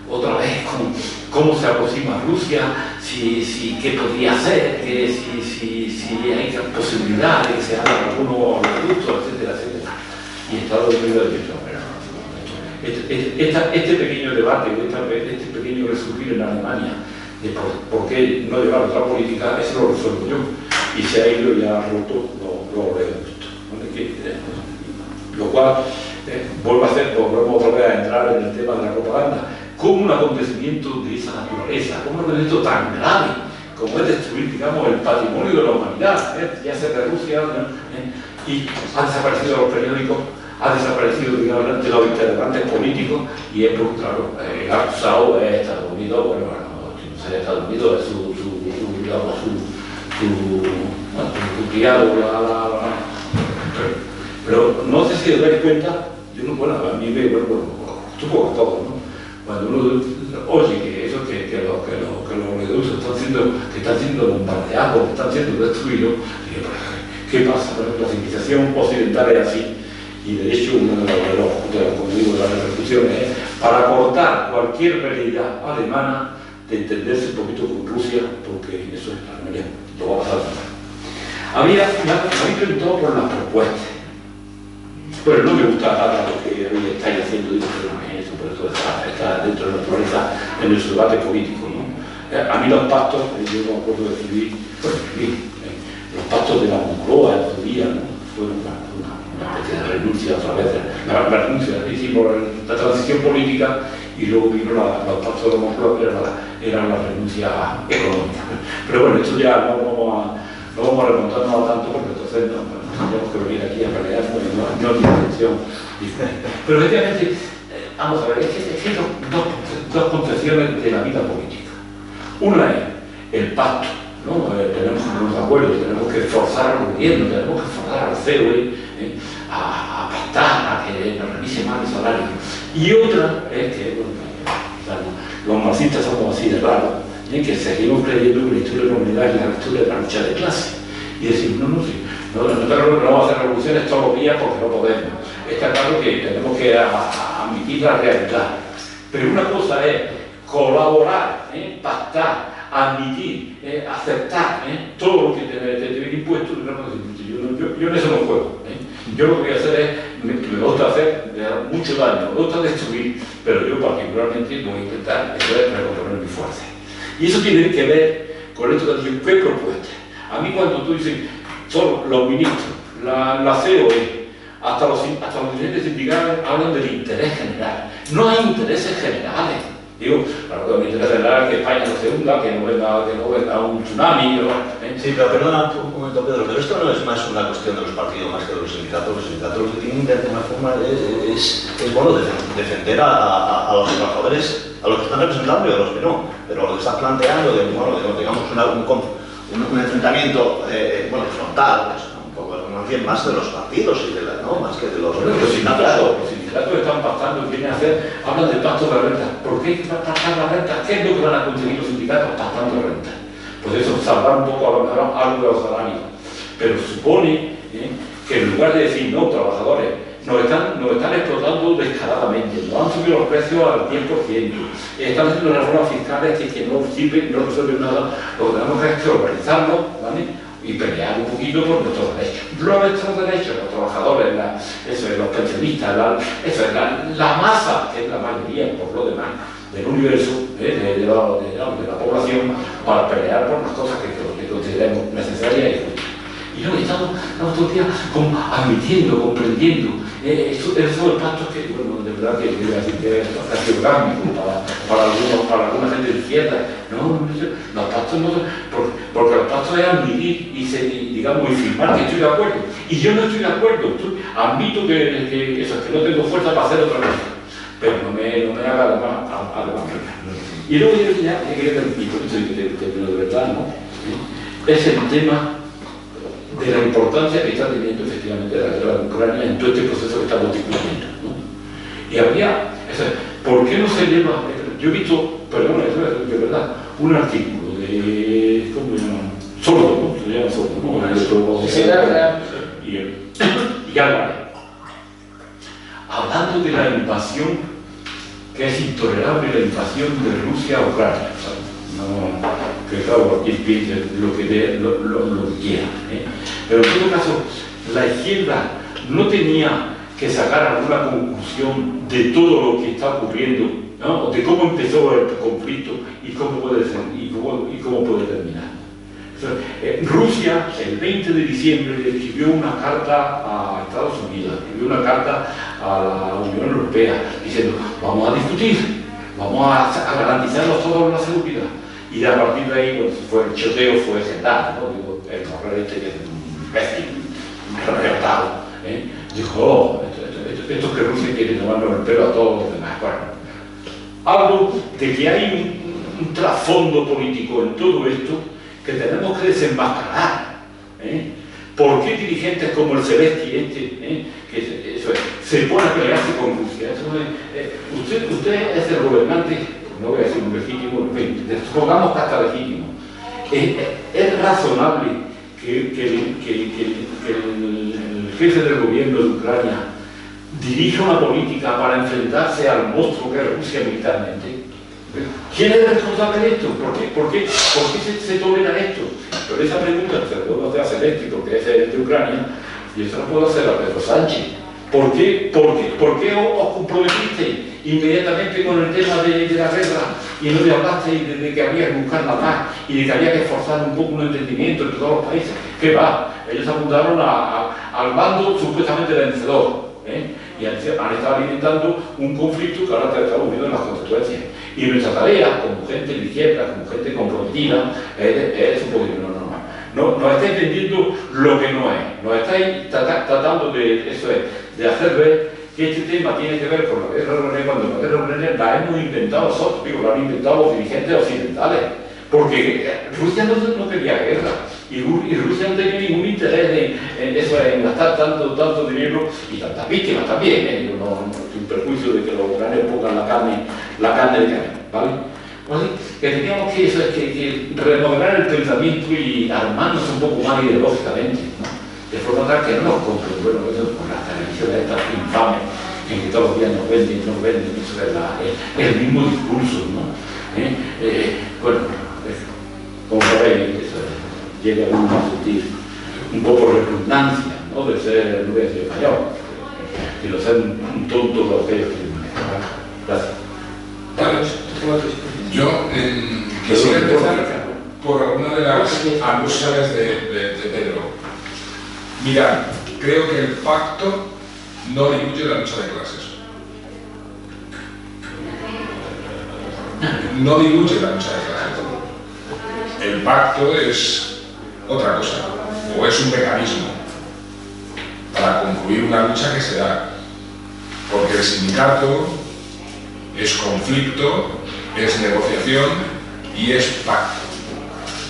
otra vez con cómo se aproxima a Rusia, qué podría hacer, si hay posibilidad de que se haga algunos productos, etcétera, etcétera. Y Estados Unidos ha dicho, este pequeño debate, este pequeño resurgir en Alemania, de por qué no llevar otra política, eso lo resuelvo yo. Y se ha ido y ha roto lo reducto. Lo cual, volvemos a volver a entrar en el tema de la propaganda, como un acontecimiento de esa naturaleza, como un acontecimiento tan grave, como es destruir, digamos, el patrimonio de la humanidad, ya sea de Rusia, y han desaparecido los periódicos, ha desaparecido, digamos, de los integrantes políticos, y es porque, claro, el acusado es Estados Unidos, bueno, no sé, Estados Unidos es su criado, pero no sé si os dais cuenta, yo no, bueno, a mí me, bueno, supongo que todos, ¿no? Cuando uno oye que los reductos están siendo bombardeados, que están siendo destruidos, ¿qué pasa? La civilización occidental es así, y de hecho uno de los como digo, de las repercusiones es para cortar cualquier veleidad alemana de entenderse un poquito con Rusia, porque eso es Alemania, lo va a pasar. Me habéis preguntado por las propuestas. Pero no me gusta nada lo que hoy estáis haciendo, digo, pero no es eso, por eso está dentro de la naturaleza en el debate político, ¿no? A mí los pactos, yo me acuerdo de escribir, los pactos de la Moncloa en su día, ¿no? Fueron una especie de renuncia otra vez, la renuncia, hicimos la transición política y luego vino los pactos de la Moncloa que eran la renuncia económica. Pero bueno, esto ya no vamos a remontarnos tanto porque entonces no tenemos que venir aquí a pelear, no es mi intención. Pero efectivamente, vamos a ver, hay dos concepciones de la vida política. Una es el pacto, ¿no? Tenemos que ponernos de acuerdo, tenemos que forzar al gobierno, tenemos que forzar al COE a pactar, a que nos revise más el salario. Y otra es que, los marxistas somos así de raros, que seguimos creyendo que la historia de la humanidad es la historia de la lucha de clase. Y decimos, nosotros no vamos a hacer revoluciones todos los días porque no podemos. Está claro que tenemos que admitir la realidad. Pero una cosa es colaborar, pactar, admitir, aceptar todo lo que te viene impuesto. Yo en eso no juego. Yo lo que voy a hacer es, me gusta hacer mucho daño, me gusta destruir, pero yo particularmente voy a intentar recomponer mi fuerza. Y eso tiene que ver con esto que digo, ¿qué propuesta? A mí cuando tú dices, son los ministros, la COE, hasta los dirigentes sindicales hablan del interés general. No hay intereses generales. Digo, claro, el interés general es que España no se hunda, que no venga un tsunami. Sí, pero perdona un momento, Pedro, pero esto no es más una cuestión de los partidos más que de los sindicatos. Los sindicatos lo que tienen de alguna forma es bueno, defender a los trabajadores, a los que están representando y a los que no. Pero lo que estás planteando, digamos, un enfrentamiento frontal, pues, un poco más de los partidos y más que de los sindicatos. Los sindicatos están pactando, hablan del pacto de la renta. ¿Por qué hay que pactar la renta? ¿Qué es lo que van a conseguir los sindicatos pactando renta? Pues eso, salvar un poco a lo mejor algo de los salarios. Pero supone que en lugar de decir, no, trabajadores, nos están explotando descaradamente, nos han subido los precios al 10%, están haciendo reformas fiscales que no sirven, no resuelven nada, lo que tenemos que es organizarlo, ¿vale? Y pelear un poquito por nuestros derechos. Nuestros derechos, los trabajadores, los pensionistas, la masa, que es la mayoría, por lo demás, del universo, de la población, para pelear por las cosas que consideremos necesarias y justas. Y yo estamos todo el día como admitiendo, comprendiendo. Esos son pactos que, bueno, de verdad que quiero decir que es casi orgánico para alguna gente de izquierda. No, los pactos no, porque los pactos es admitir y firmar que estoy de acuerdo. Y yo no estoy de acuerdo. Admito que no tengo fuerza para hacer otra cosa. Pero no me haga además. Y luego yo ya quería terminar, de verdad, ¿no? Es el tema de la importancia que está teniendo efectivamente la guerra de Ucrania en todo este proceso que estamos discutiendo, ¿no? Y ¿por qué no se lleva? Yo he visto, perdón, de verdad, un artículo de, ¿cómo se llama? Sordo, ¿no? Se llama Sordo, ¿no? Y Álvarez, hablando de la invasión, que es intolerable la invasión de Rusia a Ucrania, ¿sabes? No, que claro, cualquier piense lo que quiera. Pero en todo caso, la izquierda no tenía que sacar alguna conclusión de todo lo que está ocurriendo, ¿no? De cómo empezó el conflicto y cómo puede terminar. Rusia, el 20 de diciembre, le escribió una carta a Estados Unidos, escribió una carta a la Unión Europea, diciendo, vamos a discutir, vamos a garantizarnos todos la seguridad. Y a partir de ahí, pues, el choteo fue general, ¿no? Digo, el correo que es un imbécil, un revertado, dijo, esto es que Rusia quiere tomarnos el pelo a todos los demás. Bueno, hablo de que hay un trasfondo político en todo esto que tenemos que desenmascarar. ¿Por qué dirigentes como el Zelensky se pone a pelearse con Rusia? Usted es el gobernante, no voy a decir un legítimo, supongamos que hasta legítimo. Es razonable que el jefe del gobierno de Ucrania dirige una política para enfrentarse al monstruo que es Rusia militarmente. ¿Quién es el responsable de esto? ¿Por qué se tolera esto? Pero esa pregunta se la puedo hacer a Zelensky, porque es el de Ucrania, y eso lo puedo hacer a Pedro Sánchez. ¿Por qué os comprometisteis inmediatamente con el tema de la guerra y no le hablasteis de que había que buscar la paz y de que había que esforzar un poco un entendimiento entre todos los países? ¿Qué va? Ellos apuntaron al bando supuestamente vencedor, y han estado alimentando un conflicto que ahora estamos viendo en las consecuencias. Y nuestra tarea, como gente de izquierda, como gente comprometida, es un poquito normal. No, nos estáis vendiendo lo que no es. Nos estáis tratando de hacer ver que este tema tiene que ver con la guerra de Ucrania, cuando la guerra de Ucrania la hemos inventado nosotros, digo, la han inventado los dirigentes occidentales. Porque Rusia no quería guerra. Y Rusia no tenía ningún interés en gastar tanto dinero y tantas víctimas también, Yo no sin perjuicio de que los ucranianos pongan la carne de cañón, ¿vale? Pues, que teníamos que remodelar el pensamiento y armarnos un poco más ideológicamente, ¿no? De forma tal que no nos compren, bueno, por las televisiones estas infames en que todos los días nos venden, eso es el mismo discurso, ¿no? Bueno, como sabéis, llega uno a sentir un poco repugnancia, ¿no? De ser, no voy a decir fallado, sino ser un tonto de aquellos que se manejan. Gracias. Vale. Yo quisiera empezar por alguna de las alusiones de Pedro. Mirad, creo que el pacto no diluye la lucha de clases. No diluye la lucha de clases. El pacto es otra cosa, o es un mecanismo para concluir una lucha que se da, porque el sindicato es conflicto, es negociación y es pacto,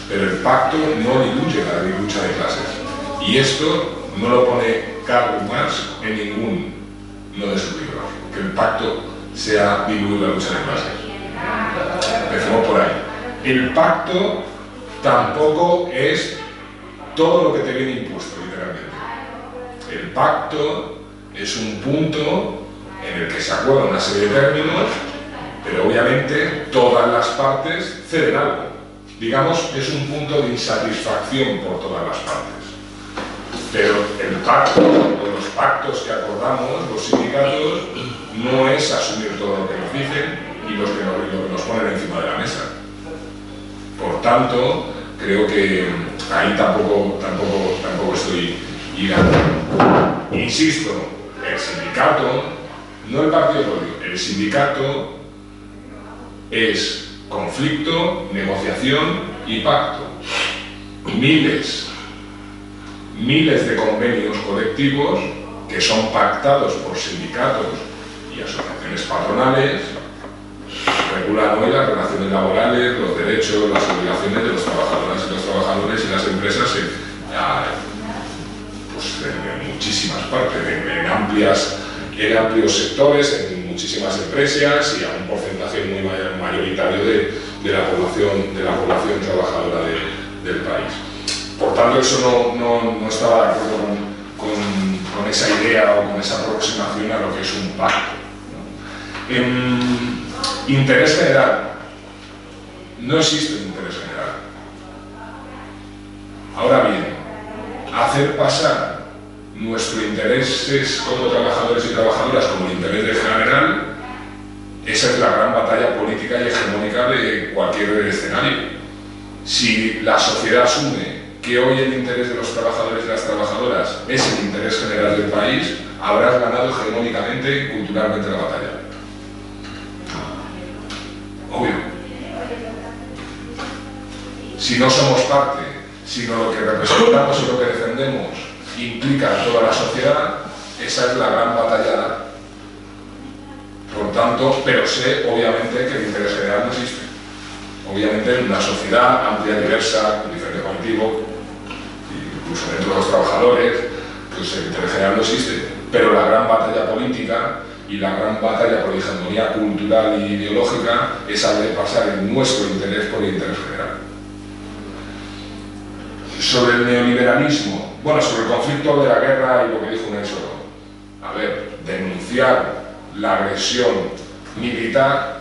pero el pacto no diluye la lucha de clases, y esto no lo pone Karl Marx en ninguno de sus libros, que el pacto sea diluir la lucha de clases. Empecemos por ahí. El pacto tampoco es todo lo que te viene impuesto, literalmente. El pacto es un punto en el que se acuerda una serie de términos, pero obviamente todas las partes ceden algo. Digamos, es un punto de insatisfacción por todas las partes. Pero el pacto, o los pactos que acordamos, los sindicatos, no es asumir todo lo que nos dicen y lo que nos ponen encima de la mesa. Por tanto, creo que ahí tampoco estoy llegando. Insisto, el sindicato, no el partido político, el sindicato es conflicto, negociación y pacto. Miles de convenios colectivos que son pactados por sindicatos y asociaciones patronales regulan hoy las relaciones laborales, los derechos, las obligaciones de los trabajadoras y los trabajadores y las empresas en muchísimas partes, en amplios sectores, en muchísimas empresas y a un porcentaje muy mayoritario de la población trabajadora del país. Por tanto, eso no estaba de acuerdo con esa idea o con esa aproximación a lo que es un pacto, ¿no? Interés general. No existe un interés general. Ahora bien, hacer pasar nuestros intereses como trabajadores y trabajadoras como el interés de general, esa es la gran batalla política y hegemónica de cualquier escenario. Si la sociedad asume que hoy el interés de los trabajadores y las trabajadoras es el interés general del país, habrás ganado hegemónicamente y culturalmente la batalla. Obvio. Si no somos parte, sino lo que representamos y lo que defendemos implica a toda la sociedad, esa es la gran batalla. Por tanto, pero sé obviamente que el interés general no existe. Obviamente en una sociedad amplia, diversa, con diferentes colectivos, incluso dentro de los trabajadores, pues el interés general no existe. Pero la gran batalla política y la gran batalla por la hegemonía cultural y ideológica es hacer pasar el nuestro interés por el interés general. Sobre el neoliberalismo, bueno, sobre el conflicto de la guerra y lo que dijo Nelson, A ver, denunciar la agresión militar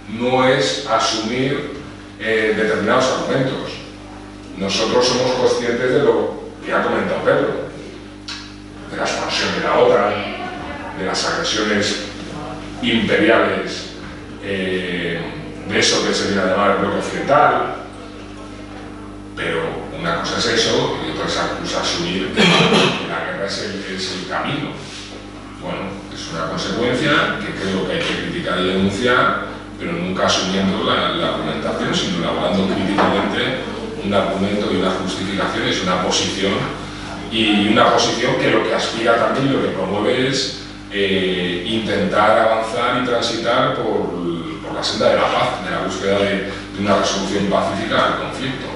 no es asumir determinados argumentos. Nosotros somos conscientes de lo que ha comentado Pedro, de la expansión de la OTAN, de las agresiones imperiales, de eso que se viene a llamar el bloque occidental, pero una cosa es eso y otra es asumir que la guerra es el camino. Bueno, es una consecuencia que creo que hay que criticar y denunciar, pero nunca asumiendo la argumentación, sino elaborando críticamente un argumento y una justificación, es una posición, y una posición que lo que aspira también, lo que promueve es intentar avanzar y transitar por la senda de la paz, de la búsqueda de una resolución pacífica al conflicto.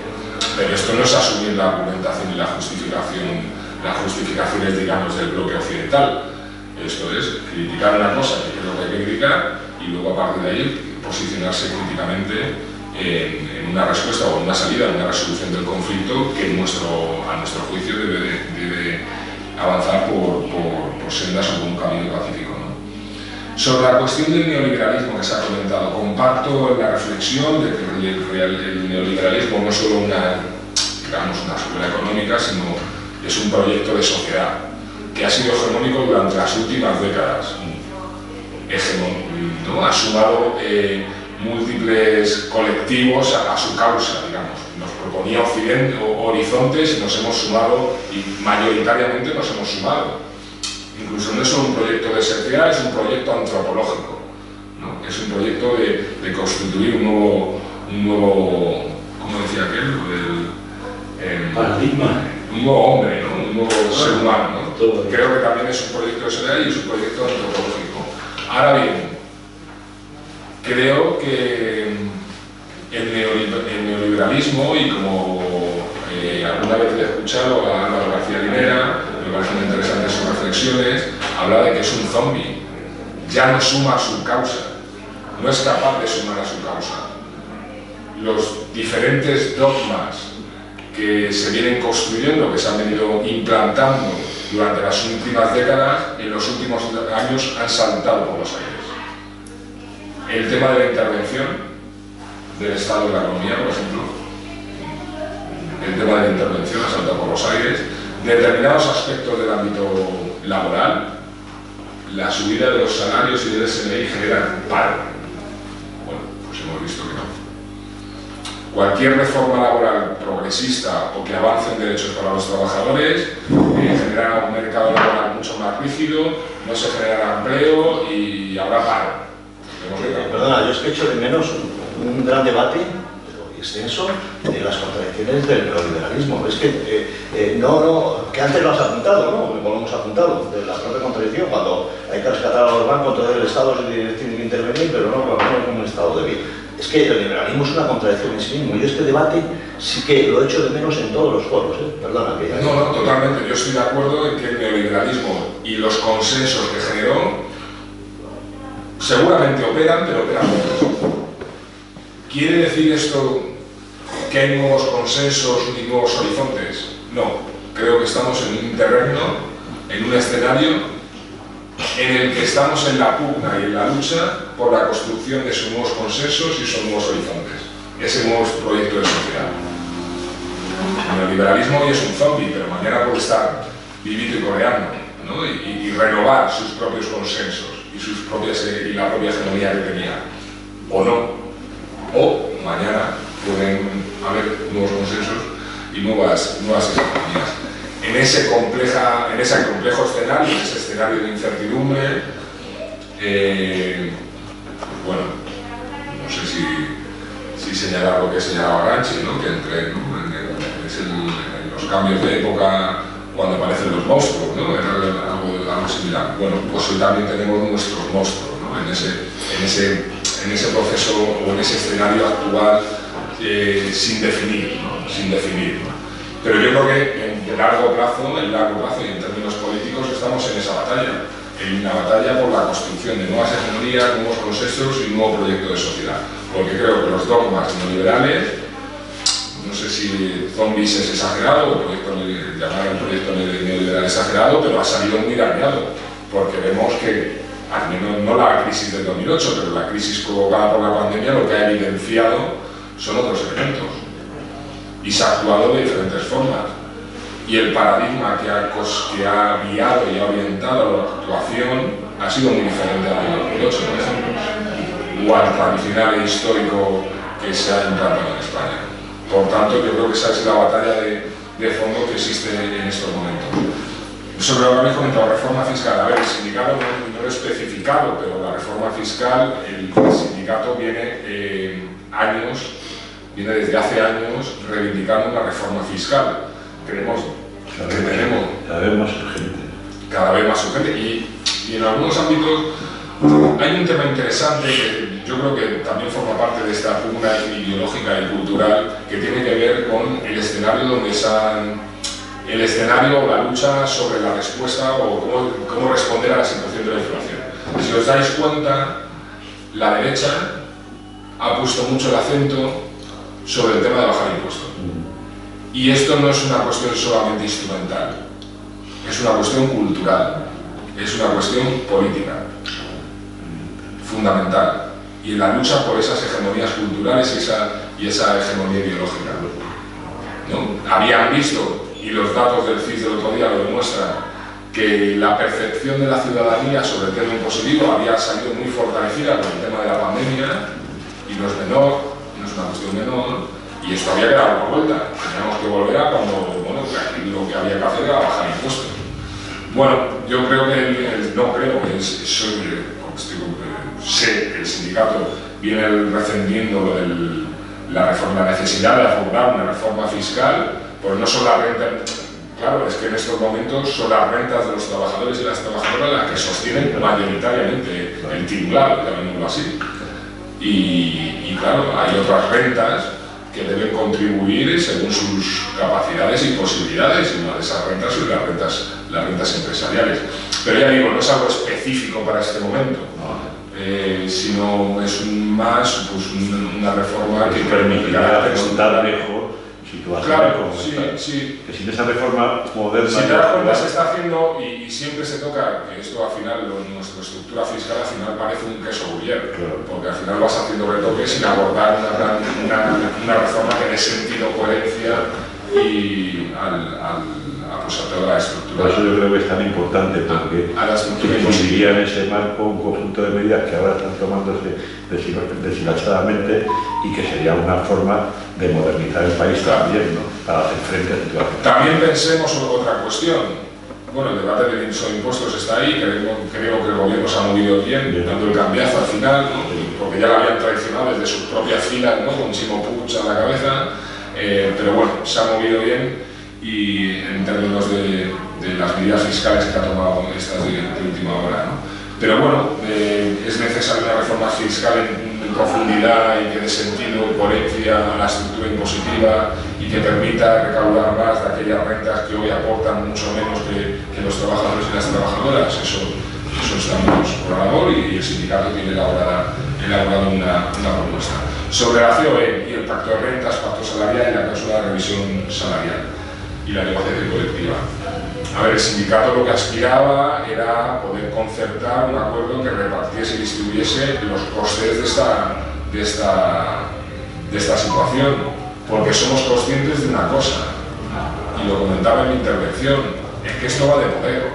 Pero esto no es asumir la argumentación y las justificaciones, digamos, del bloque occidental. Esto es criticar una cosa que creo que hay que criticar y luego a partir de ahí posicionarse críticamente en una respuesta o en una salida, en una resolución del conflicto que a nuestro juicio debe avanzar por sendas o por un camino pacífico, ¿no? Sobre la cuestión del neoliberalismo que se ha comentado, comparto la reflexión de que el neoliberalismo no es solo una escuela económica, sino es un proyecto de sociedad que ha sido hegemónico durante las últimas décadas. ¿No? Ha sumado múltiples colectivos a su causa, digamos. Nos proponía horizontes y nos hemos sumado, y mayoritariamente nos hemos sumado. Incluso no es solo un proyecto de sociedad, es un proyecto antropológico, ¿no? Es un proyecto de constituir un nuevo ¿cómo decía aquel? Paradigma. Un nuevo hombre, ¿no? Un nuevo ser humano, ¿no? Creo que también es un proyecto de sociedad y es un proyecto antropológico. Ahora bien, creo que el neoliberalismo, y como alguna vez le he escuchado a Álvaro García Linera, me parecen interesantes sus reflexiones, habla de que es un zombie, ya no suma a su causa, no es capaz de sumar a su causa. Los diferentes dogmas que se vienen construyendo, que se han venido implantando durante las últimas décadas, en los últimos años han saltado por los aires. El tema de la intervención del Estado en la economía, por ejemplo, el tema de la intervención ha saltado por los aires. Determinados aspectos del ámbito laboral, la subida de los salarios y del SMI generan paro. Bueno, pues hemos visto que no. Cualquier reforma laboral progresista o que avance en derechos para los trabajadores generará un mercado laboral mucho más rígido, no se generará empleo y habrá paro. Perdona, yo es que echo de menos un gran debate extenso de las contradicciones del neoliberalismo. Es que que antes lo has apuntado, ¿no? Lo hemos apuntado, de la propia contradicción, cuando hay que rescatar a los bancos, entonces el Estado tiene que intervenir, pero no cuando no es un Estado débil. Es que el liberalismo es una contradicción en sí mismo. Yo este debate sí que lo echo de menos en todos los foros, ¿eh? Perdona que ya... No, totalmente. Yo estoy de acuerdo en que el neoliberalismo y los consensos que generó seguramente operan, pero operan poco. ¿Quiere decir esto que hay nuevos consensos y nuevos horizontes? No. Creo que estamos en un terreno, en un escenario en el que estamos en la pugna y en la lucha por la construcción de esos nuevos consensos y esos nuevos horizontes, ese nuevo proyecto de sociedad. El neoliberalismo hoy es un zombie, pero mañana puede estar vivito y coreano, ¿no? y renovar sus propios consensos y la propia hegemonía que tenía, o no, o mañana pueden haber nuevos consensos y nuevas hegemonías. En ese complejo escenario, en ese escenario de incertidumbre, bueno, no sé si señalar lo que señalaba Gramsci, ¿no? Que en los cambios de época, cuando aparecen los monstruos, ¿no? Era algo similar. Bueno, pues hoy también tenemos nuestros monstruos, ¿no? En ese proceso o en ese escenario actual sin definir, ¿no? Pero yo creo que en largo plazo y en términos políticos estamos en esa batalla, en una batalla por la construcción de nuevas hegemonías, nuevos consensos y un nuevo proyecto de sociedad. Porque creo que los dogmas neoliberales, no sé si zombies es exagerado, llamar al proyecto neoliberal exagerado, pero ha salido muy dañado, porque vemos que, al menos no la crisis del 2008, pero la crisis provocada por la pandemia, lo que ha evidenciado son otros elementos, y se ha actuado de diferentes formas. Y el paradigma que ha guiado y ha orientado la actuación ha sido muy diferente al del 2008, por ejemplo, o al tradicional e histórico que se ha implantado en España. Por tanto, yo creo que esa es la batalla de fondo que existe en estos momentos. Sobre lo que habéis comentado, reforma fiscal. A ver, el sindicato no lo he especificado, pero la reforma fiscal, el sindicato viene desde hace años reivindicando una reforma fiscal. Creemos que tenemos cada vez más urgente y en algunos ámbitos hay un tema interesante que yo creo que también forma parte de esta pugna ideológica y cultural, que tiene que ver con el escenario o la lucha sobre la respuesta o cómo responder a la situación de la inflación. Si os dais cuenta, la derecha ha puesto mucho el acento sobre el tema de bajar impuestos. Y esto no es una cuestión solamente instrumental, es una cuestión cultural, es una cuestión política, fundamental. Y en la lucha por esas hegemonías culturales y esa hegemonía ideológica, ¿no? Habían visto, y los datos del CIS del otro día lo demuestran, que la percepción de la ciudadanía sobre el tema impositivo había salido muy fortalecida con el tema de la pandemia, y no es menor, no es una cuestión menor, y esto había que dar una vuelta. Teníamos que volver a cuando, aquí lo que había que hacer era bajar impuestos. Bueno, yo creo que sé que el sindicato viene defendiendo la necesidad de abordar una reforma fiscal, pues no son las rentas, claro, es que en estos momentos son las rentas de los trabajadores y las trabajadoras las que sostienen mayoritariamente el titular, llamémoslo así. Y claro, hay otras rentas que deben contribuir según sus capacidades y posibilidades, y una de esas rentas son las rentas empresariales. Pero ya digo, no es algo específico para este momento, sino es más una reforma que permitirá afrontar mejor situaciones claro, como esta. Sí. Que sin esa reforma moderna... Si te das cuenta, se está haciendo, y siempre se toca, que esto al final, nuestra estructura fiscal al final parece un queso gruyere, claro. Porque al final vas haciendo retoques sin abordar una reforma que dé sentido, coherencia y a toda la estructura. Por eso yo creo que es tan importante, porque incidiría en ese marco un conjunto de medidas que ahora están tomándose deshilachadamente y que sería una forma de modernizar el país también, ¿no? Para hacer frente a situaciones. También pensemos otra cuestión. Bueno, el debate del impuestos está ahí, creo que el gobierno se ha movido bien, dando el cambiazo al final, ¿no? Porque ya lo habían traicionado desde sus propias filas, ¿no? Con Chimo Puig a la cabeza, pero bueno, se ha movido bien. Y en términos de las medidas fiscales que ha tomado estas de última hora, ¿no? Pero bueno, es necesaria una reforma fiscal en profundidad y que dé sentido y coherencia a la estructura impositiva y que permita recaudar más de aquellas rentas que hoy aportan mucho menos que los trabajadores y las trabajadoras. Eso estamos por la labor y el sindicato tiene elaborado una propuesta. Sobre la COE y el pacto de rentas, pacto salarial y la cláusula de revisión salarial y la negociación colectiva. A ver, el sindicato lo que aspiraba era poder concertar un acuerdo que repartiese y distribuyese los costes de esta situación, porque somos conscientes de una cosa, y lo comentaba en mi intervención, es que esto va de poder.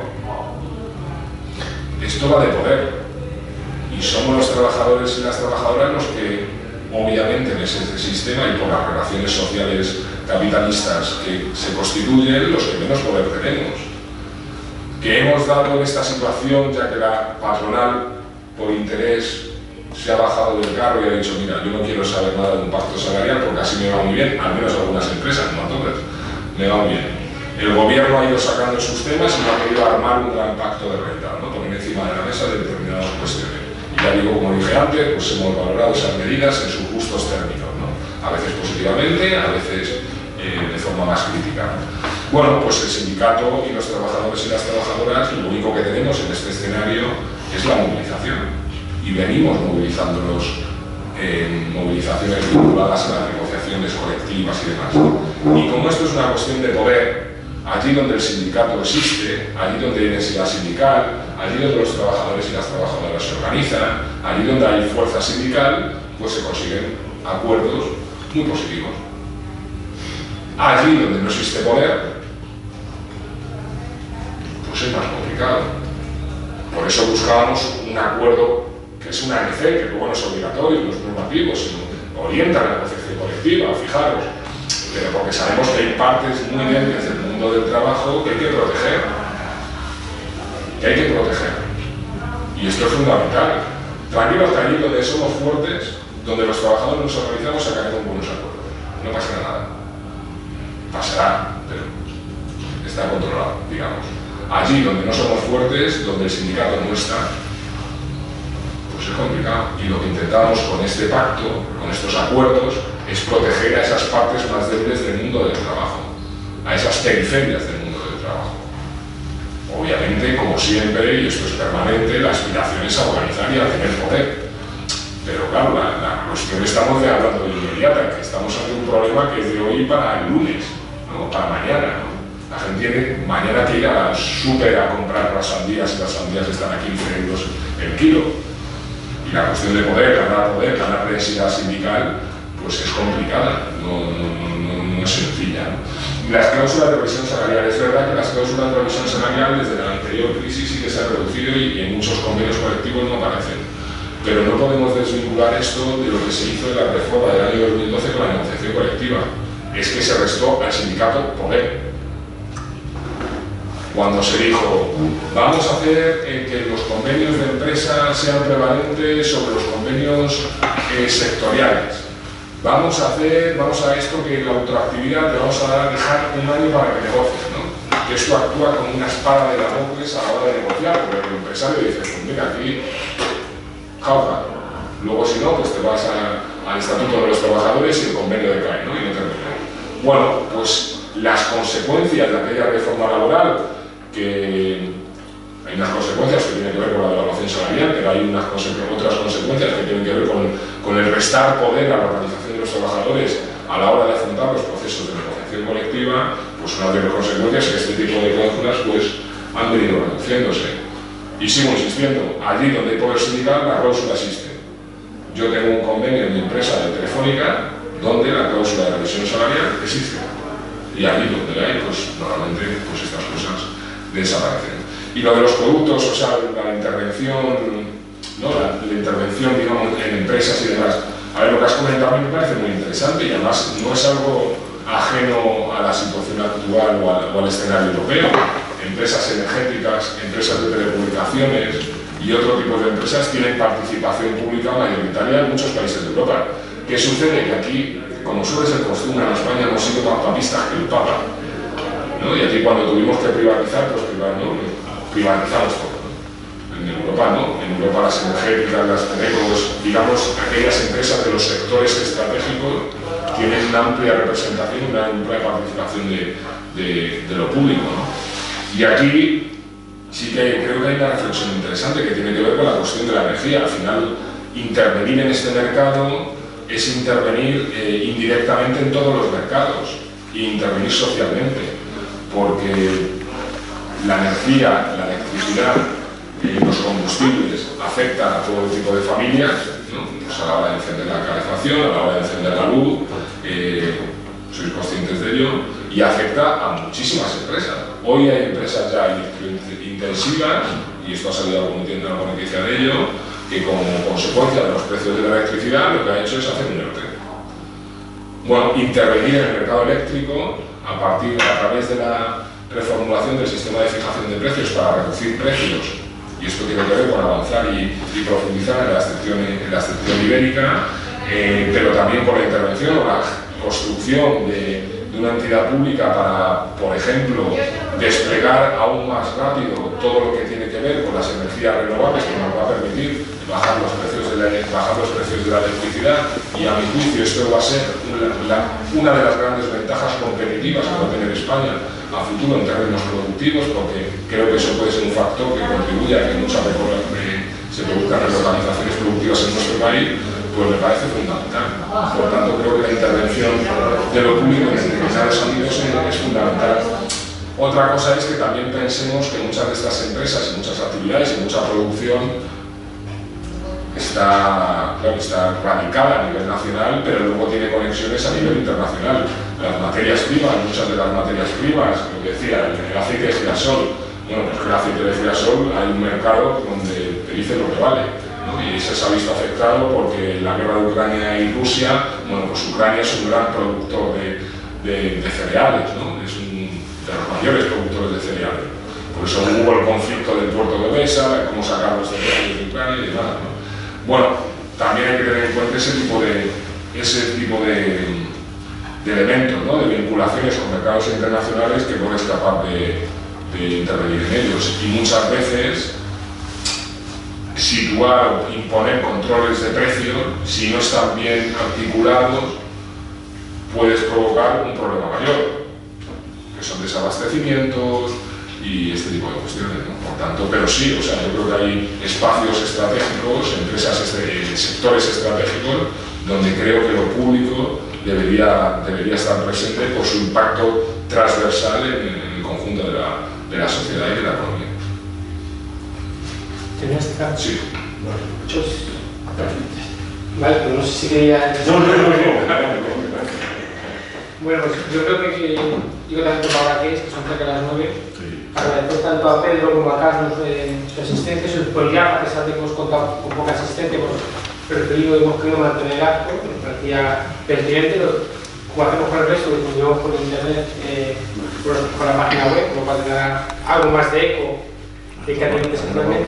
Esto va de poder. Y somos los trabajadores y las trabajadoras los que, obviamente, en ese sistema y por las relaciones sociales capitalistas que se constituyen, los que menos poder tenemos. Que hemos dado en esta situación, ya que la patronal, por interés, se ha bajado del carro y ha dicho, mira, yo no quiero saber nada de un pacto salarial porque así me va muy bien, al menos algunas empresas, no a todas, me va muy bien. El gobierno ha ido sacando sus temas y no ha querido armar un gran pacto de renta, ¿no? Poner encima de la mesa determinadas cuestiones. Y ya digo, como dije antes, pues hemos valorado esas medidas en sus justos términos, ¿no? A veces positivamente, a veces de forma más crítica. Bueno, pues el sindicato y los trabajadores y las trabajadoras, lo único que tenemos en este escenario es la movilización. Y venimos movilizándonos en movilizaciones vinculadas a la negociación negociaciones colectivas y demás. Y como esto es una cuestión de poder, allí donde el sindicato existe, allí donde hay densidad sindical, allí donde los trabajadores y las trabajadoras se organizan, allí donde hay fuerza sindical, pues se consiguen acuerdos muy positivos. Allí donde no existe poder, pues es más complicado. Por eso buscábamos un acuerdo que es una ANC, que luego no es obligatorio, no es normativo, sino orienta la negociación colectiva, fijaros, pero porque sabemos que hay partes muy débiles del mundo del trabajo que hay que proteger. Y esto es fundamental. Tranquilos que allí donde somos fuertes, donde los trabajadores nos organizamos, sacaremos buenos acuerdos. No pasará nada. Pasará, pero está controlado, digamos. Allí donde no somos fuertes, donde el sindicato no está, pues es complicado. Y lo que intentamos con este pacto, con estos acuerdos, es proteger a esas partes más débiles del mundo del trabajo, a esas periferias del mundo del trabajo. Obviamente, como siempre, y esto es permanente, la aspiración es a organizar y a tener poder. Pero claro, la cuestión estamos hablando de inmediata, que estamos ante un problema que es de hoy para el lunes, ¿no? Para mañana, ¿no? La gente tiene mañana que ir al súper a comprar las sandías y las sandías están a 15 euros el kilo. Y la cuestión de ganar densidad sindical, pues es complicada, no es sencilla, ¿no? Las cláusulas de revisión salarial, es verdad que las cláusulas de revisión salarial desde la anterior crisis sí que se han reducido y en muchos convenios colectivos no aparecen. Pero no podemos desvincular esto de lo que se hizo en la reforma del año 2012 con la negociación colectiva. Es que se restó al sindicato poder. Cuando se dijo, vamos a hacer que los convenios de empresa sean prevalentes sobre los convenios sectoriales. Vamos a esto que la autoactividad te vamos a dejar un año para que negocies, ¿no? Que esto actúa como una espada de Damocles a la hora de negociar, porque el empresario dice, pues mira, aquí, jauja. Luego si no, pues te vas al Estatuto de los Trabajadores y el convenio decae, ¿no? Y no termina. Bueno, pues las consecuencias de aquella reforma laboral, que hay unas consecuencias que tienen que ver con la devaluación salarial, pero hay otras consecuencias que tienen que ver con el restar poder a la organización de los trabajadores a la hora de afrontar los procesos de negociación colectiva. Pues una de las consecuencias es que este tipo de cláusulas pues, han venido reduciéndose. Y sigo insistiendo, allí donde hay poder sindical, la cláusula existe. Yo tengo un convenio en mi empresa de Telefónica donde la cláusula de revisión salarial existe. Y allí donde la hay, pues normalmente pues, estas cosas desaparecen. Y lo de los productos, o sea, la intervención, ¿no? la intervención, digamos, en empresas y demás. A ver, lo que has comentado a mí me parece muy interesante y además no es algo ajeno a la situación actual o al escenario europeo. Empresas energéticas, empresas de telecomunicaciones y otro tipo de empresas tienen participación pública mayoritaria en muchos países de Europa. ¿Qué sucede? Que aquí, como suele ser costumbre en España, hemos sido más papistas que el Papa, ¿no? Y aquí cuando tuvimos que privatizar, pues privatizamos todo. En Europa no, en Europa las energéticas, las telecos, digamos, aquellas empresas de los sectores estratégicos tienen una amplia representación, una amplia participación de lo público, ¿no? Y aquí sí que creo que hay una reflexión interesante que tiene que ver con la cuestión de la energía. Al final, intervenir en este mercado es intervenir indirectamente en todos los mercados e intervenir socialmente, porque la energía, la electricidad, los combustibles afectan a todo tipo de familias, ¿no? Pues a la hora de encender la calefacción, a la hora de encender la luz, sois conscientes de ello, y afecta a muchísimas empresas. Hoy hay empresas ya intensivas, y esto ha salido alguna noticia de ello, que como consecuencia de los precios de la electricidad lo que ha hecho es hacer un ERTE. Bueno, intervenir en el mercado eléctrico a través de la reformulación del sistema de fijación de precios para reducir precios, y esto tiene que ver con avanzar y profundizar en la excepción ibérica, pero también con la intervención o la construcción de una entidad pública para, por ejemplo, desplegar aún más rápido todo lo que tiene que ver con las energías renovables, que nos va a permitir bajar los precios de la electricidad, y a mi juicio esto va a ser una de las grandes ventajas competitivas que va a tener España a futuro en términos productivos, porque creo que eso puede ser un factor que contribuya a que se produzcan reorganizaciones productivas en nuestro país. pues me parece fundamental. Por tanto, creo que la intervención de lo público en determinados ámbitos es fundamental. Otra cosa es que también pensemos que muchas de estas empresas y muchas actividades y mucha producción está radicada a nivel nacional, pero luego tiene conexiones a nivel internacional. Las materias primas, muchas de las materias primas, lo que decía, el aceite de girasol, bueno, pues que el aceite de girasol hay un mercado donde te dice lo que vale, ¿no? Y ese se ha visto afectado porque la guerra de Ucrania y Rusia, bueno, pues Ucrania es un gran productor de cereales, ¿no? Es de los mayores productores de cereales. Por eso hubo el conflicto del puerto de Odessa, cómo sacar los cereales de Ucrania y demás, ¿no? Bueno, también hay que tener en cuenta ese tipo de elementos, ¿no? De vinculaciones con mercados internacionales que no es capaz de intervenir en ellos. Y muchas veces situar o imponer controles de precio, si no están bien articulados, puedes provocar un problema mayor, que son desabastecimientos y este tipo de cuestiones, ¿no? Por tanto, pero sí, o sea, yo creo que hay espacios estratégicos, empresas, sectores estratégicos, donde creo que lo público debería estar presente por su impacto transversal en el conjunto de la sociedad y de la economía. ¿Tenías que estar? Sí. Vale, pero no sé si quería... Bueno, pues yo creo que yo también tocaba aquí, que son cerca de las 9. Agradecer tanto a Pedro como a Carlos su asistencia, su programa, a pesar de que hemos contado con poca asistencia, hemos preferido y hemos querido mantener el acto, que nos parecía pertinente. Como hacemos con el resto, lo continuamos por internet, por la página web, como para tener algo más de eco de que actualmente.